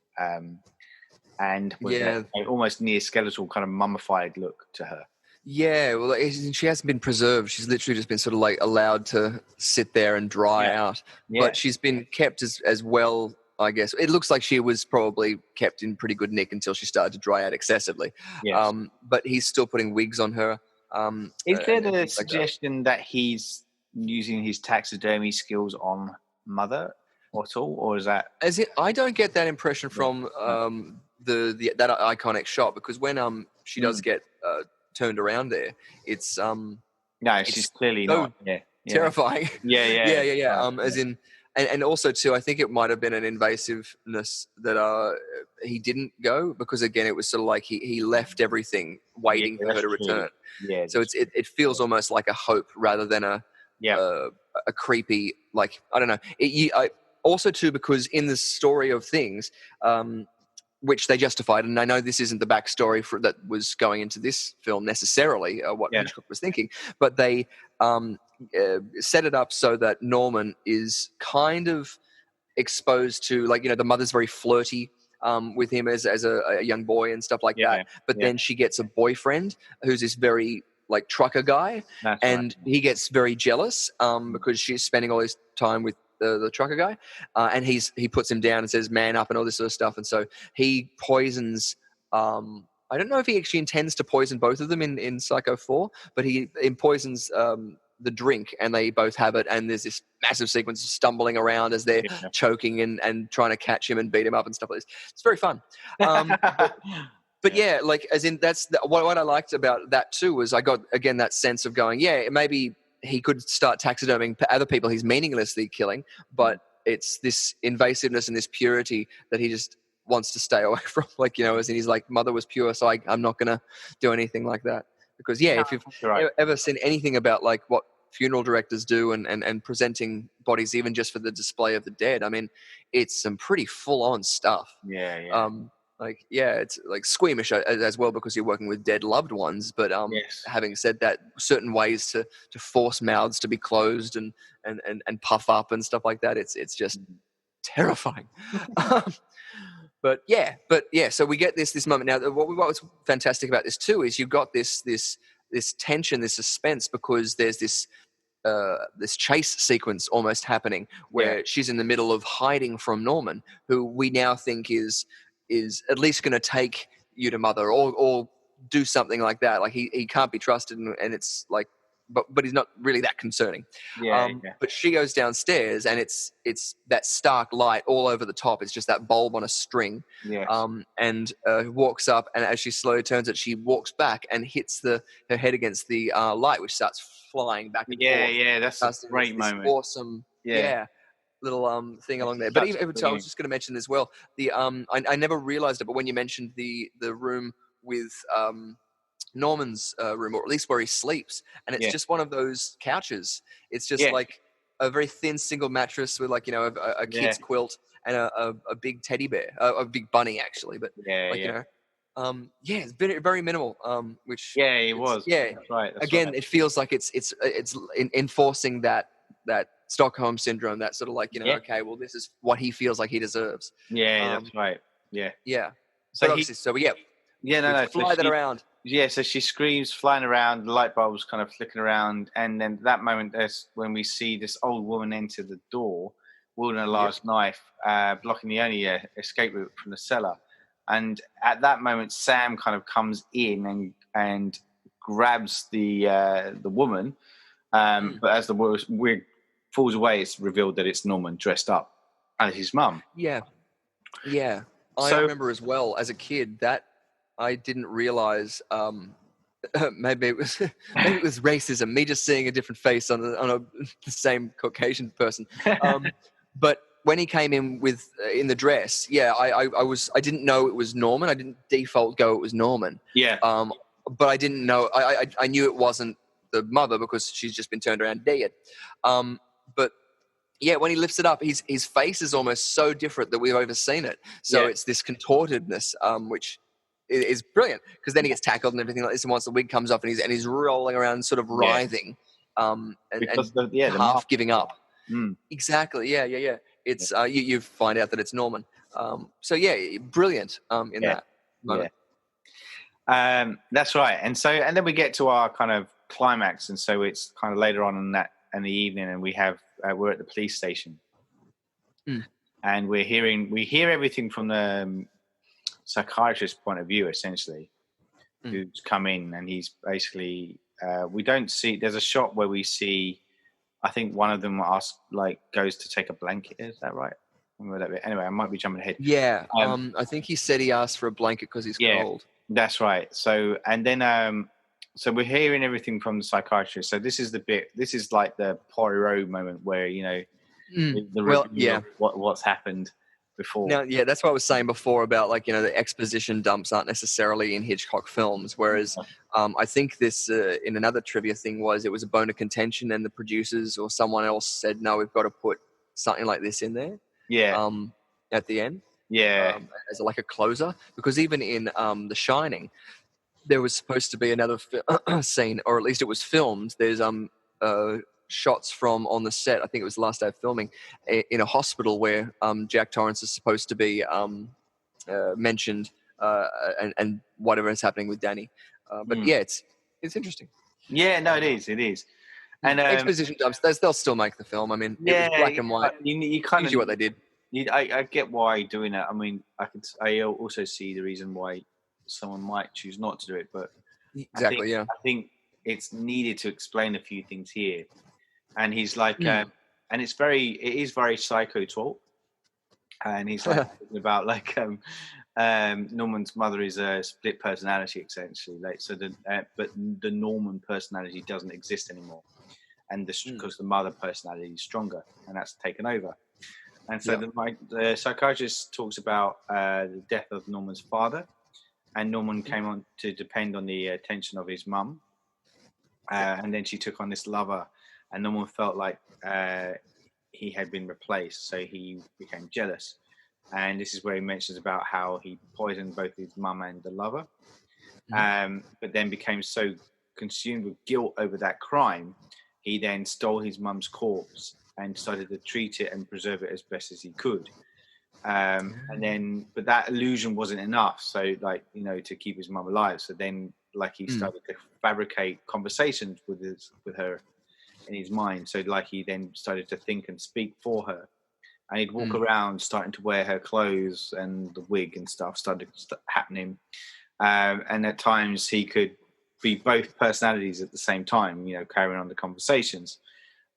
[SPEAKER 1] And with an almost near skeletal kind of mummified look to her.
[SPEAKER 2] Yeah, well, she hasn't been preserved. She's literally just been sort of like allowed to sit there and dry out. Yeah. But she's been kept as well, I guess. It looks like she was probably kept in pretty good nick until she started to dry out excessively. Yes. But he's still putting wigs on her.
[SPEAKER 1] Is there the suggestion that he's using his taxidermy skills on Mother at all, or is that?
[SPEAKER 2] I don't get that impression from that iconic shot, because when she does get turned around there, it's
[SPEAKER 1] she's clearly not
[SPEAKER 2] terrifying.
[SPEAKER 1] Yeah.
[SPEAKER 2] As in, and also too, I think it might have been an invasiveness that he didn't go, because again it was sort of like he left everything waiting for her to return. So it feels almost like a hope rather than a creepy, like, I don't know. Also too, because in the story of things, which they justified. And I know this isn't the backstory that was going into this film necessarily, what Hitchcock was thinking, but they set it up so that Norman is kind of exposed to, like, the mother's very flirty with him as a young boy and stuff like that. But then she gets a boyfriend who's this very like trucker guy, and he gets very jealous because she's spending all his time with the trucker guy, and he puts him down and says man up and all this sort of stuff. And so he poisons I don't know if he actually intends to poison both of them in Psycho 4, but he poisons the drink, and they both have it, and there's this massive sequence of stumbling around as they're choking and trying to catch him and beat him up and stuff like this. It's very fun. But yeah, like, as in, that's what I liked about that too, was I got, again, that sense of going, yeah, maybe he could start taxiderming other people he's meaninglessly killing, but it's this invasiveness and this purity that he just wants to stay away from. Like, as in, he's like, mother was pure, so I'm not going to do anything like that. Because, if you've ever seen anything about like what funeral directors do and presenting bodies even just for the display of the dead, I mean, it's some pretty full-on stuff. It's like squeamish as well, because you're working with dead loved ones. But having said that, certain ways to force mouths to be closed and puff up and stuff like that, it's just terrifying. But so we get this moment. Now, what was fantastic about this too is you've got this tension, this suspense, because there's this chase sequence almost happening where she's in the middle of hiding from Norman, who we now think is at least going to take you to mother or do something like that. Like he can't be trusted, and it's like, but he's not really that concerning. But she goes downstairs, and it's that stark light all over the top. It's just that bulb on a string. And walks up, and as she slowly turns it, she walks back and hits her head against the light, which starts flying back and forth.
[SPEAKER 1] That's a great moment.
[SPEAKER 2] Awesome. Little thing along there. But even, I was just going to mention as well, the I never realized it, but when you mentioned the room with Norman's room, or at least where he sleeps, and it's just one of those couches. It's just like a very thin single mattress with, like, a kid's quilt and a big teddy bear, a big bunny actually, but it's very, very minimal. Which
[SPEAKER 1] it was. That's right.
[SPEAKER 2] It feels like it's enforcing that Stockholm syndrome, that sort of like, okay, well, this is what he feels like he deserves. That's
[SPEAKER 1] right.
[SPEAKER 2] So fly that around.
[SPEAKER 1] So she screams, flying around, the light bulb's kind of flicking around, and then that moment, there's when we see this old woman enter the door, wielding a large knife, blocking the only escape route from the cellar. And at that moment, Sam kind of comes in and grabs the woman, but as the wig falls away, it's revealed that it's Norman dressed up as his mum.
[SPEAKER 2] I remember as well, as a kid, that I didn't realize. Maybe it was racism. Me just seeing a different face on the same Caucasian person. But when he came in in the dress, I didn't know it was Norman. I didn't default go it was Norman. But I didn't know. I knew it wasn't the mother because she's just been turned around dead. But when he lifts it up, his face is almost so different that we've overseen it. So it's this contortedness, which is brilliant, because then he gets tackled and everything like this, and once the wig comes off, and he's rolling around, sort of writhing, and half giving up. Exactly. It's you find out that it's Norman. Brilliant in that moment.
[SPEAKER 1] That's right. And then we get to our kind of climax, and so it's kind of later on in the evening, and we're at the police station, and we hear everything from the psychiatrist's point of view, essentially, who's come in, and he's basically we don't see. There's a shot where we see, I think one of them goes to take a blanket. Is that right? Anyway, I might be jumping ahead.
[SPEAKER 2] I think he said he asked for a blanket because he's cold.
[SPEAKER 1] That's right. So, and then so we're hearing everything from the psychiatrist. So this is the bit. This is like the Poirot moment where what's happened before.
[SPEAKER 2] Now, that's what I was saying before about, like, the exposition dumps aren't necessarily in Hitchcock films. Whereas I think this in another trivia thing it was a bone of contention, and the producers or someone else said, no, we've got to put something like this in there. At the end.
[SPEAKER 1] Yeah.
[SPEAKER 2] As like a closer, because even in The Shining, there was supposed to be another scene, or at least it was filmed. There's shots from on the set. I think it was the last day of filming in a hospital where Jack Torrance is supposed to be mentioned, and whatever is happening with Danny. But yeah, it's interesting.
[SPEAKER 1] Yeah, no, it is. And
[SPEAKER 2] exposition dumps, they'll still make the film. I mean, it was black and white.
[SPEAKER 1] You kind of
[SPEAKER 2] what they did.
[SPEAKER 1] I get why doing that. I mean, I also see the reason why someone might choose not to do it, but
[SPEAKER 2] exactly,
[SPEAKER 1] I think it's needed to explain a few things here. And he's like, and it is very psycho talk. And he's like talking about like Norman's mother is a split personality essentially, like so. But the Norman personality doesn't exist anymore, and because the mother personality is stronger, and that's taken over. And so the psychiatrist talks about the death of Norman's father, and Norman came on to depend on the attention of his mum, and then she took on this lover, and Norman felt like he had been replaced, so he became jealous. And this is where he mentions about how he poisoned both his mum and the lover, but then became so consumed with guilt over that crime, he then stole his mum's corpse and started to treat it and preserve it as best as he could. And then, but that illusion wasn't enough. So, like, to keep his mum alive. So then, like, he started to fabricate conversations with her in his mind. So, like, he then started to think and speak for her. And he'd walk around starting to wear her clothes, and the wig and stuff started happening. And at times he could be both personalities at the same time, carrying on the conversations.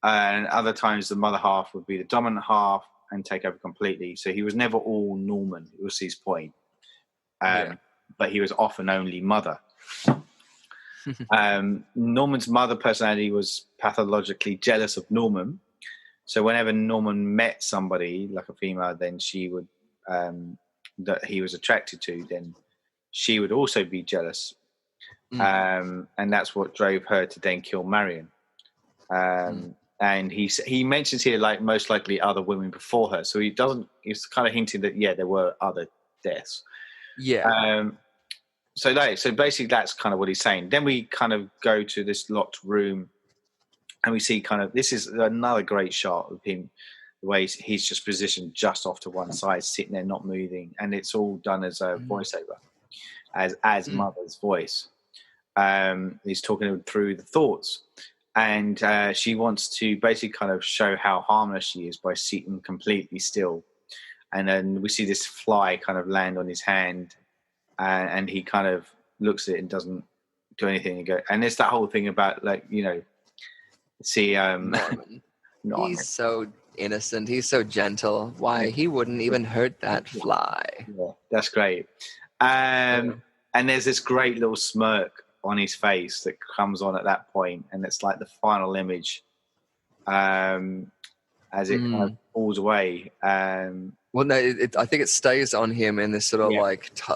[SPEAKER 1] And other times the mother half would be the dominant half and take over completely. So he was never all Norman, it was his point. But he was often only mother. Norman's mother personality was pathologically jealous of Norman. So whenever Norman met somebody, like a female, then she would, that he was attracted to, then she would also be jealous. And that's what drove her to then kill Marion. And he mentions here, like, most likely other women before her. So he's kind of hinting that, there were other deaths.
[SPEAKER 2] Yeah.
[SPEAKER 1] So basically that's kind of what he's saying. Then we kind of go to this locked room, and we see this is another great shot of him, the way he's just positioned just off to one side, sitting there not moving, and it's all done as a voiceover, as mother's voice. He's talking through the thoughts, and she wants to basically kind of show how harmless she is by sitting completely still. And then we see this fly kind of land on his hand, and he kind of looks at it and doesn't do anything. And there's that whole thing about, like, see,
[SPEAKER 2] Norman. He's so innocent. He's so gentle. Why, he wouldn't even hurt that fly.
[SPEAKER 1] Yeah, that's great. And there's this great little smirk on his face that comes on at that point, and it's like the final image as it kind of falls away.
[SPEAKER 2] Well, no, I think it stays on him in this sort of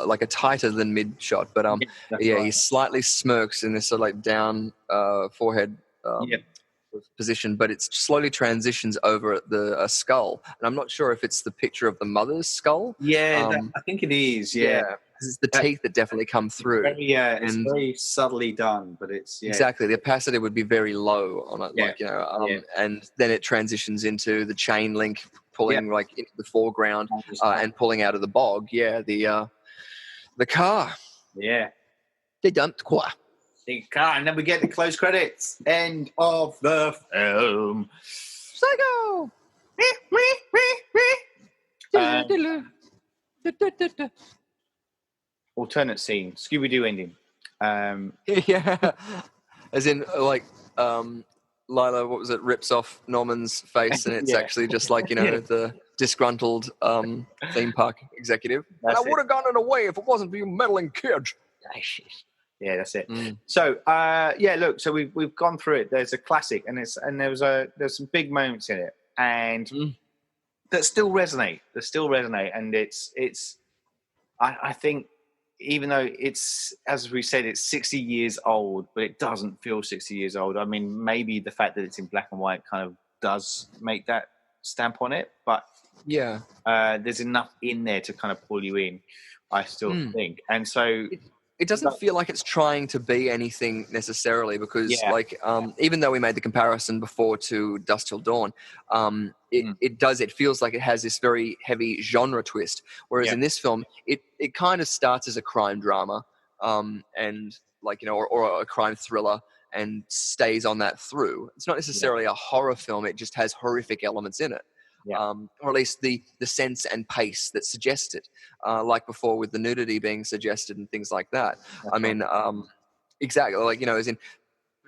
[SPEAKER 2] like a tighter than mid shot, but right. He slightly smirks in this sort of like down forehead position, but it slowly transitions over at a skull, and I'm not sure if it's the picture of the mother's skull.
[SPEAKER 1] I think it is.
[SPEAKER 2] Because it's the teeth that definitely come through.
[SPEAKER 1] It's very subtly done, but it's
[SPEAKER 2] exactly, the opacity would be very low on it, and then it transitions into the chain link pulling like into the foreground and pulling out of the bog. The car. They dumped car.
[SPEAKER 1] And then we get the close credits. End of the film.
[SPEAKER 2] Psycho.
[SPEAKER 1] Alternate scene. Scooby-Doo ending.
[SPEAKER 2] As in, like, Lila, what was it, rips off Norman's face, and it's actually just like, the disgruntled theme park executive. And I would have gotten it away if it wasn't for you meddling kids.
[SPEAKER 1] Yeah, that's it. So, look, so we've gone through it. There's a classic, and there's some big moments in it, and that still resonate. And it's. I think, even though it's, as we said, it's 60 years old, but it doesn't feel 60 years old. I mean, maybe the fact that it's in black and white kind of does make that stamp on it, but there's enough in there to kind of pull you in, I still think. And so
[SPEAKER 2] it doesn't feel like it's trying to be anything necessarily, because even though we made the comparison before to Dusk Till Dawn, it feels like it has this very heavy genre twist, whereas in this film it kind of starts as a crime drama, and or a crime thriller, and stays on that through. It's not necessarily a horror film, it just has horrific elements in it. Or at least the sense and pace that suggests it, like before with the nudity being suggested and things like that. Exactly, as in,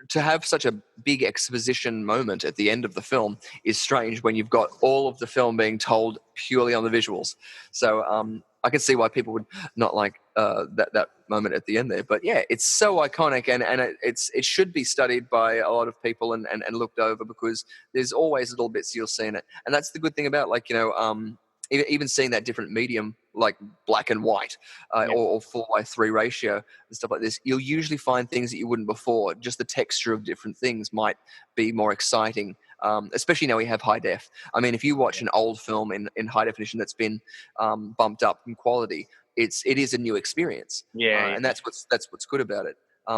[SPEAKER 2] to have such a big exposition moment at the end of the film is strange when you've got all of the film being told purely on the visuals. So I can see why people would not like that moment at the end there. But yeah, it's so iconic, and it should be studied by a lot of people and looked over, because there's always little bits you'll see in it. And that's the good thing about even seeing that different medium, like black and white, or 4:3 ratio and stuff like this, you'll usually find things that you wouldn't before. Just the texture of different things might be more exciting, especially now we have high def. I mean, if you watch an old film in high definition that's been bumped up in quality, it is a new experience. And that's what's good about it.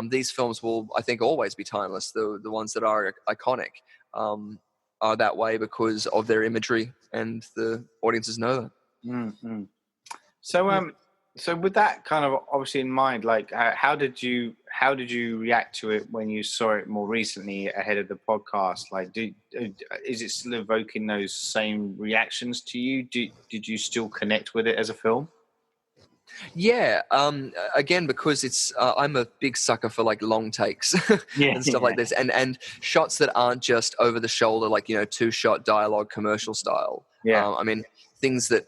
[SPEAKER 2] These films will, I think, always be timeless. The ones that are iconic are that way because of their imagery, and the audiences know that.
[SPEAKER 1] Mm-hmm. So with that kind of obviously in mind, like how did you react to it when you saw it more recently ahead of the podcast? Like, is it still evoking those same reactions to you? Did you still connect with it as a film?
[SPEAKER 2] Yeah, again, because it's I'm a big sucker for like long takes and stuff like this, and shots that aren't just over the shoulder, like 2-shot dialogue commercial style. I mean, things that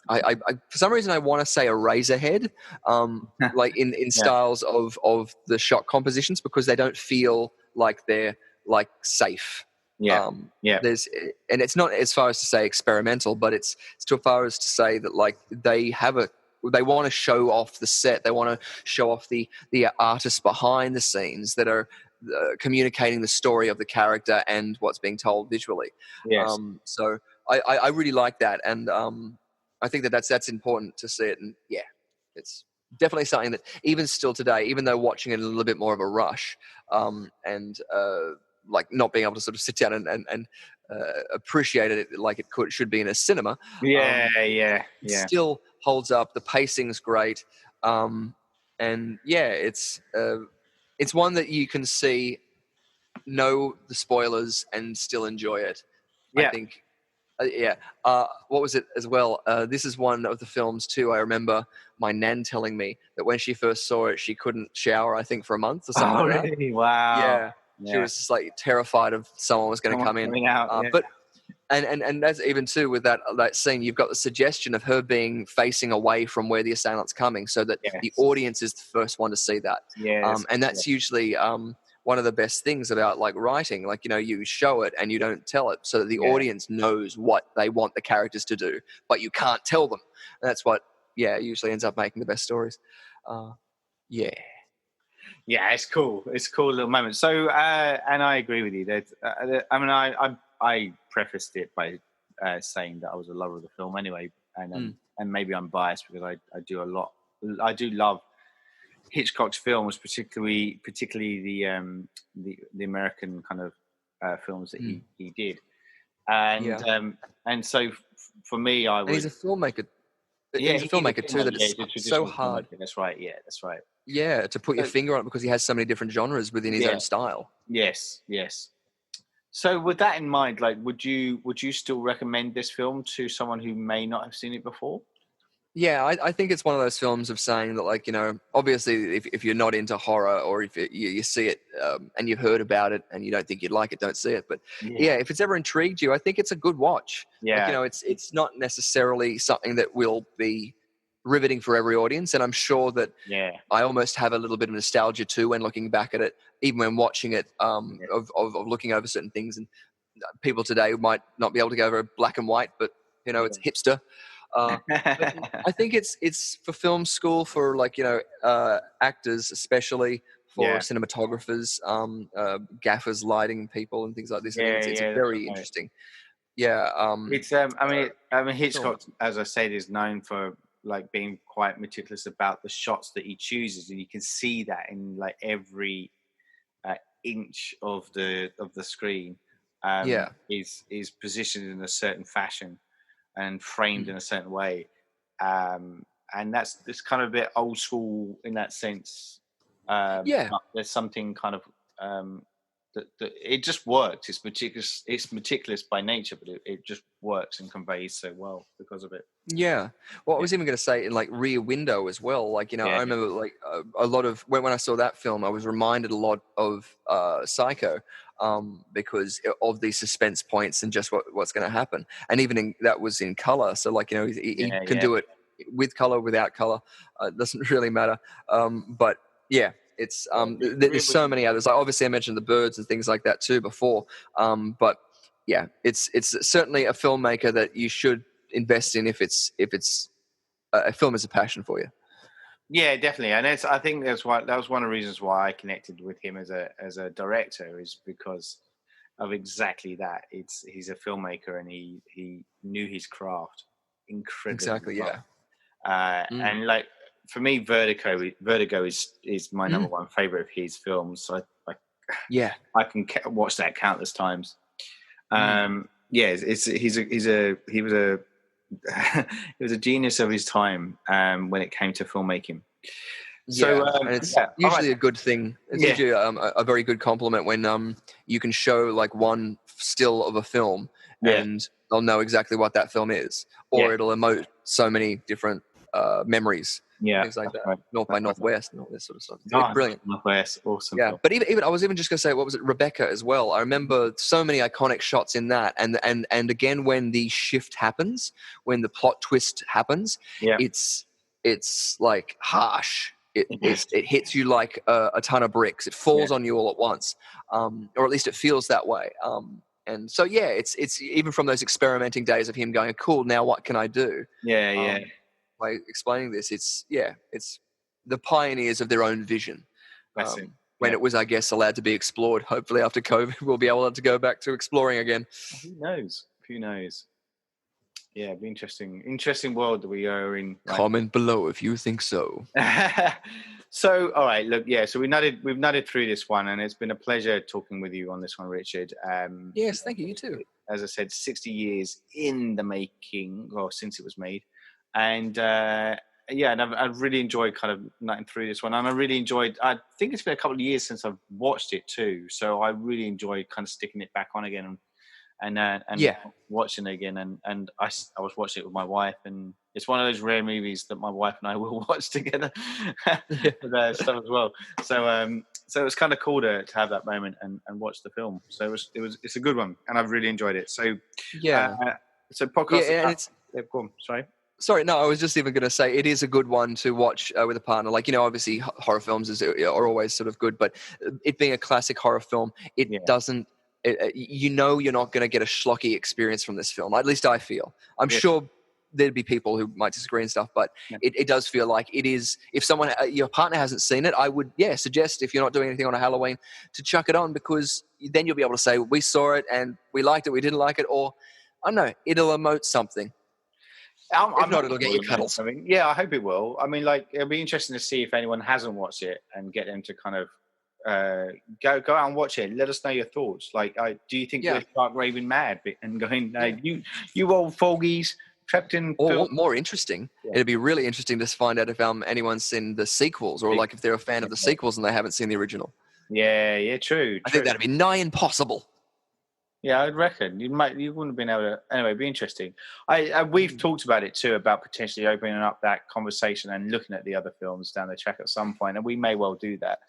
[SPEAKER 2] I for some reason I want to say a Razorhead, like in styles of the shot compositions, because they don't feel like they're like safe. There's, and it's not as far as to say experimental, but it's too far as to say that like they want to show off the set. They want to show off the artists behind the scenes that are communicating the story of the character and what's being told visually. So I really like that, and I think that's important to see it. And yeah, it's definitely something that even still today, even though watching it in a little bit more of a rush, and like not being able to sort of sit down and appreciate it like it should be in a cinema. It still holds up. The pacing's great, and it's one that you can see, know the spoilers, and still enjoy it. I think. What was it as well? This is one of the films too. I remember my nan telling me that when she first saw it, she couldn't shower, I think, for a month or something like that.
[SPEAKER 1] Really? Wow.
[SPEAKER 2] Yeah. She was just like terrified of someone was going to come in. But and that's even too with that scene. You've got the suggestion of her being facing away from where the assailant's coming, so that the audience is the first one to see that. And that's usually one of the best things about like writing. Like you show it and you don't tell it, so that the audience knows what they want the characters to do, but you can't tell them. And that's what usually ends up making the best stories.
[SPEAKER 1] Yeah, it's cool. It's a cool little moment. So, and I agree with you. That I mean, I prefaced it by saying that I was a lover of the film anyway, and maybe I'm biased because I do a lot. I do love Hitchcock's films, particularly the American kind of films that he did, and so for me, I was.
[SPEAKER 2] And he's a filmmaker. He's a filmmaker too. That it's so hard.
[SPEAKER 1] That's right. Yeah, that's right.
[SPEAKER 2] Yeah, to put your finger on it, because he has so many different genres within his own style.
[SPEAKER 1] Yes. So with that in mind, like, would you still recommend this film to someone who may not have seen it before?
[SPEAKER 2] Yeah, I think it's one of those films of saying that, like, obviously if you're not into horror, or if you see it and you've heard about it and you don't think you'd like it, don't see it. But if it's ever intrigued you, I think it's a good watch. Yeah, like, it's not necessarily something that will be riveting for every audience, and I'm sure that I almost have a little bit of nostalgia too when looking back at it, even when watching it, of looking over certain things. And people today might not be able to go over black and white, but it's hipster. But I think it's for film school, for like actors, especially for cinematographers, gaffers, lighting people, and things like this. It's very interesting. Yeah.
[SPEAKER 1] It's I mean Hitchcock, as I said, is known for like being quite meticulous about the shots that he chooses, and you can see that in like every inch of the screen. Is positioned in a certain fashion and framed in a certain way, and that's kind of a bit old school in that sense. But there's something kind of that it just works. It's meticulous. It's meticulous by nature, but it just works and conveys so well because of it.
[SPEAKER 2] Yeah. Well, I was even going to say in like Rear Window as well. Like, you know, I remember like a lot of when I saw that film, I was reminded a lot of Psycho because of these suspense points and just what's going to happen. And even that was in color. So like, you know, he can do it with color, without color. It doesn't really matter. But yeah, it's there's so many others. Like, obviously I mentioned The Birds and things like that too before. But yeah, it's certainly a filmmaker that you should invest in if it's a film is a passion for you.
[SPEAKER 1] Yeah, definitely, and I think that was one of the reasons why I connected with him as a director, is because of exactly that. He's a filmmaker and he knew his craft incredibly well. And like for me, Vertigo is my number one favorite of his films. So I can watch that countless times. He was a genius of his time when it came to filmmaking. So
[SPEAKER 2] and it's usually a good thing. It's usually a very good compliment when you can show like one still of a film and they'll know exactly what that film is, or it'll emote so many different memories. Things like that. Right. North by Northwest and all this sort of stuff. It's brilliant.
[SPEAKER 1] Northwest, awesome.
[SPEAKER 2] Yeah, but even I was even just going to say, what was it, Rebecca as well? I remember so many iconic shots in that, and again when the shift happens, when the plot twist happens, it's like harsh. It hits you like a ton of bricks. It falls on you all at once, or at least it feels that way. And so it's even from those experimenting days of him going, cool, now what can I do? By explaining this, it's the pioneers of their own vision. When it was, I guess, allowed to be explored. Hopefully after COVID, we'll be able to go back to exploring again.
[SPEAKER 1] Who knows? Yeah, it'd be interesting world that we are in.
[SPEAKER 2] Right? Comment below if you think so.
[SPEAKER 1] So, all right, look, so we've nutted through this one, and it's been a pleasure talking with you on this one, Richard.
[SPEAKER 2] Yes, thank you. You too.
[SPEAKER 1] As I said, 60 years in the making, or since it was made. And and I've really enjoyed kind of nutting through this one. And I think it's been a couple of years since I've watched it too. So I really enjoyed kind of sticking it back on again and watching it again. And I was watching it with my wife, and it's one of those rare movies that my wife and I will watch together with stuff as well. So it was kind of cool to have that moment and watch the film. So it's a good one, and I've really enjoyed it. So so podcast. Go on,
[SPEAKER 2] Sorry, no, I was just even going to say it is a good one to watch with a partner. Like, you know, obviously horror films are always sort of good, but it being a classic horror film, it doesn't, you know, you're not going to get a schlocky experience from this film. At least I feel. I'm sure there'd be people who might disagree and stuff, but it does feel like it is, if someone, your partner hasn't seen it, I would, suggest if you're not doing anything on a Halloween to chuck it on, because then you'll be able to say, we saw it and we liked it, we didn't like it, or I don't know, it'll emote something. If not, it'll get you cuddles.
[SPEAKER 1] I hope it will. I mean, like, it'll be interesting to see if anyone hasn't watched it and get them to kind of go out and watch it. Let us know your thoughts. Like, do you think we're stark raving mad and going, you old fogies trapped in?
[SPEAKER 2] Or more interesting, it'd be really interesting to find out if anyone's seen the sequels, or like if they're a fan of the sequels and they haven't seen the original.
[SPEAKER 1] Yeah, true.
[SPEAKER 2] I think that'd be nigh impossible.
[SPEAKER 1] Yeah, I'd reckon you wouldn't have been able to. Anyway, it'd be interesting. We've talked about it too, about potentially opening up that conversation and looking at the other films down the track at some point, and we may well do that.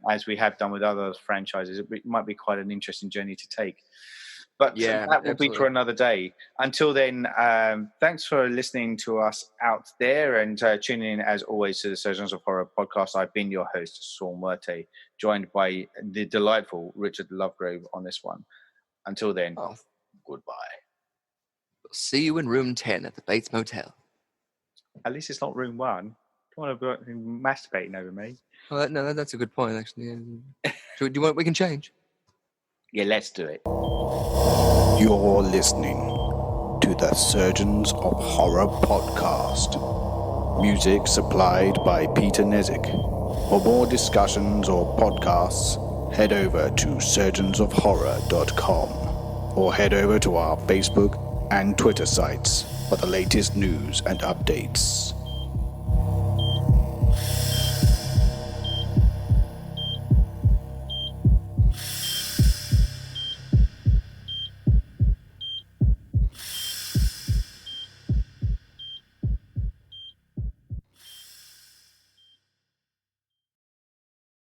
[SPEAKER 1] As we have done with other franchises, it might be quite an interesting journey to take. But that will be for another day. Until then, thanks for listening to us out there and tuning in, as always, to the Surgeons of Horror podcast. I've been your host, Saul Muerte, joined by the delightful Richard Lovegrove on this one. Until then, goodbye.
[SPEAKER 2] We'll see you in room 10 at the Bates Motel.
[SPEAKER 1] At least it's not room 1. Don't want to be masturbating over me.
[SPEAKER 2] Oh, no, that's a good point, actually. Do you want? We can change.
[SPEAKER 1] Yeah, let's do it.
[SPEAKER 3] You're listening to the Surgeons of Horror podcast. Music supplied by Peter Nezik. For more discussions or podcasts, head over to surgeonsofhorror.com or head over to our Facebook and Twitter sites for the latest news and updates.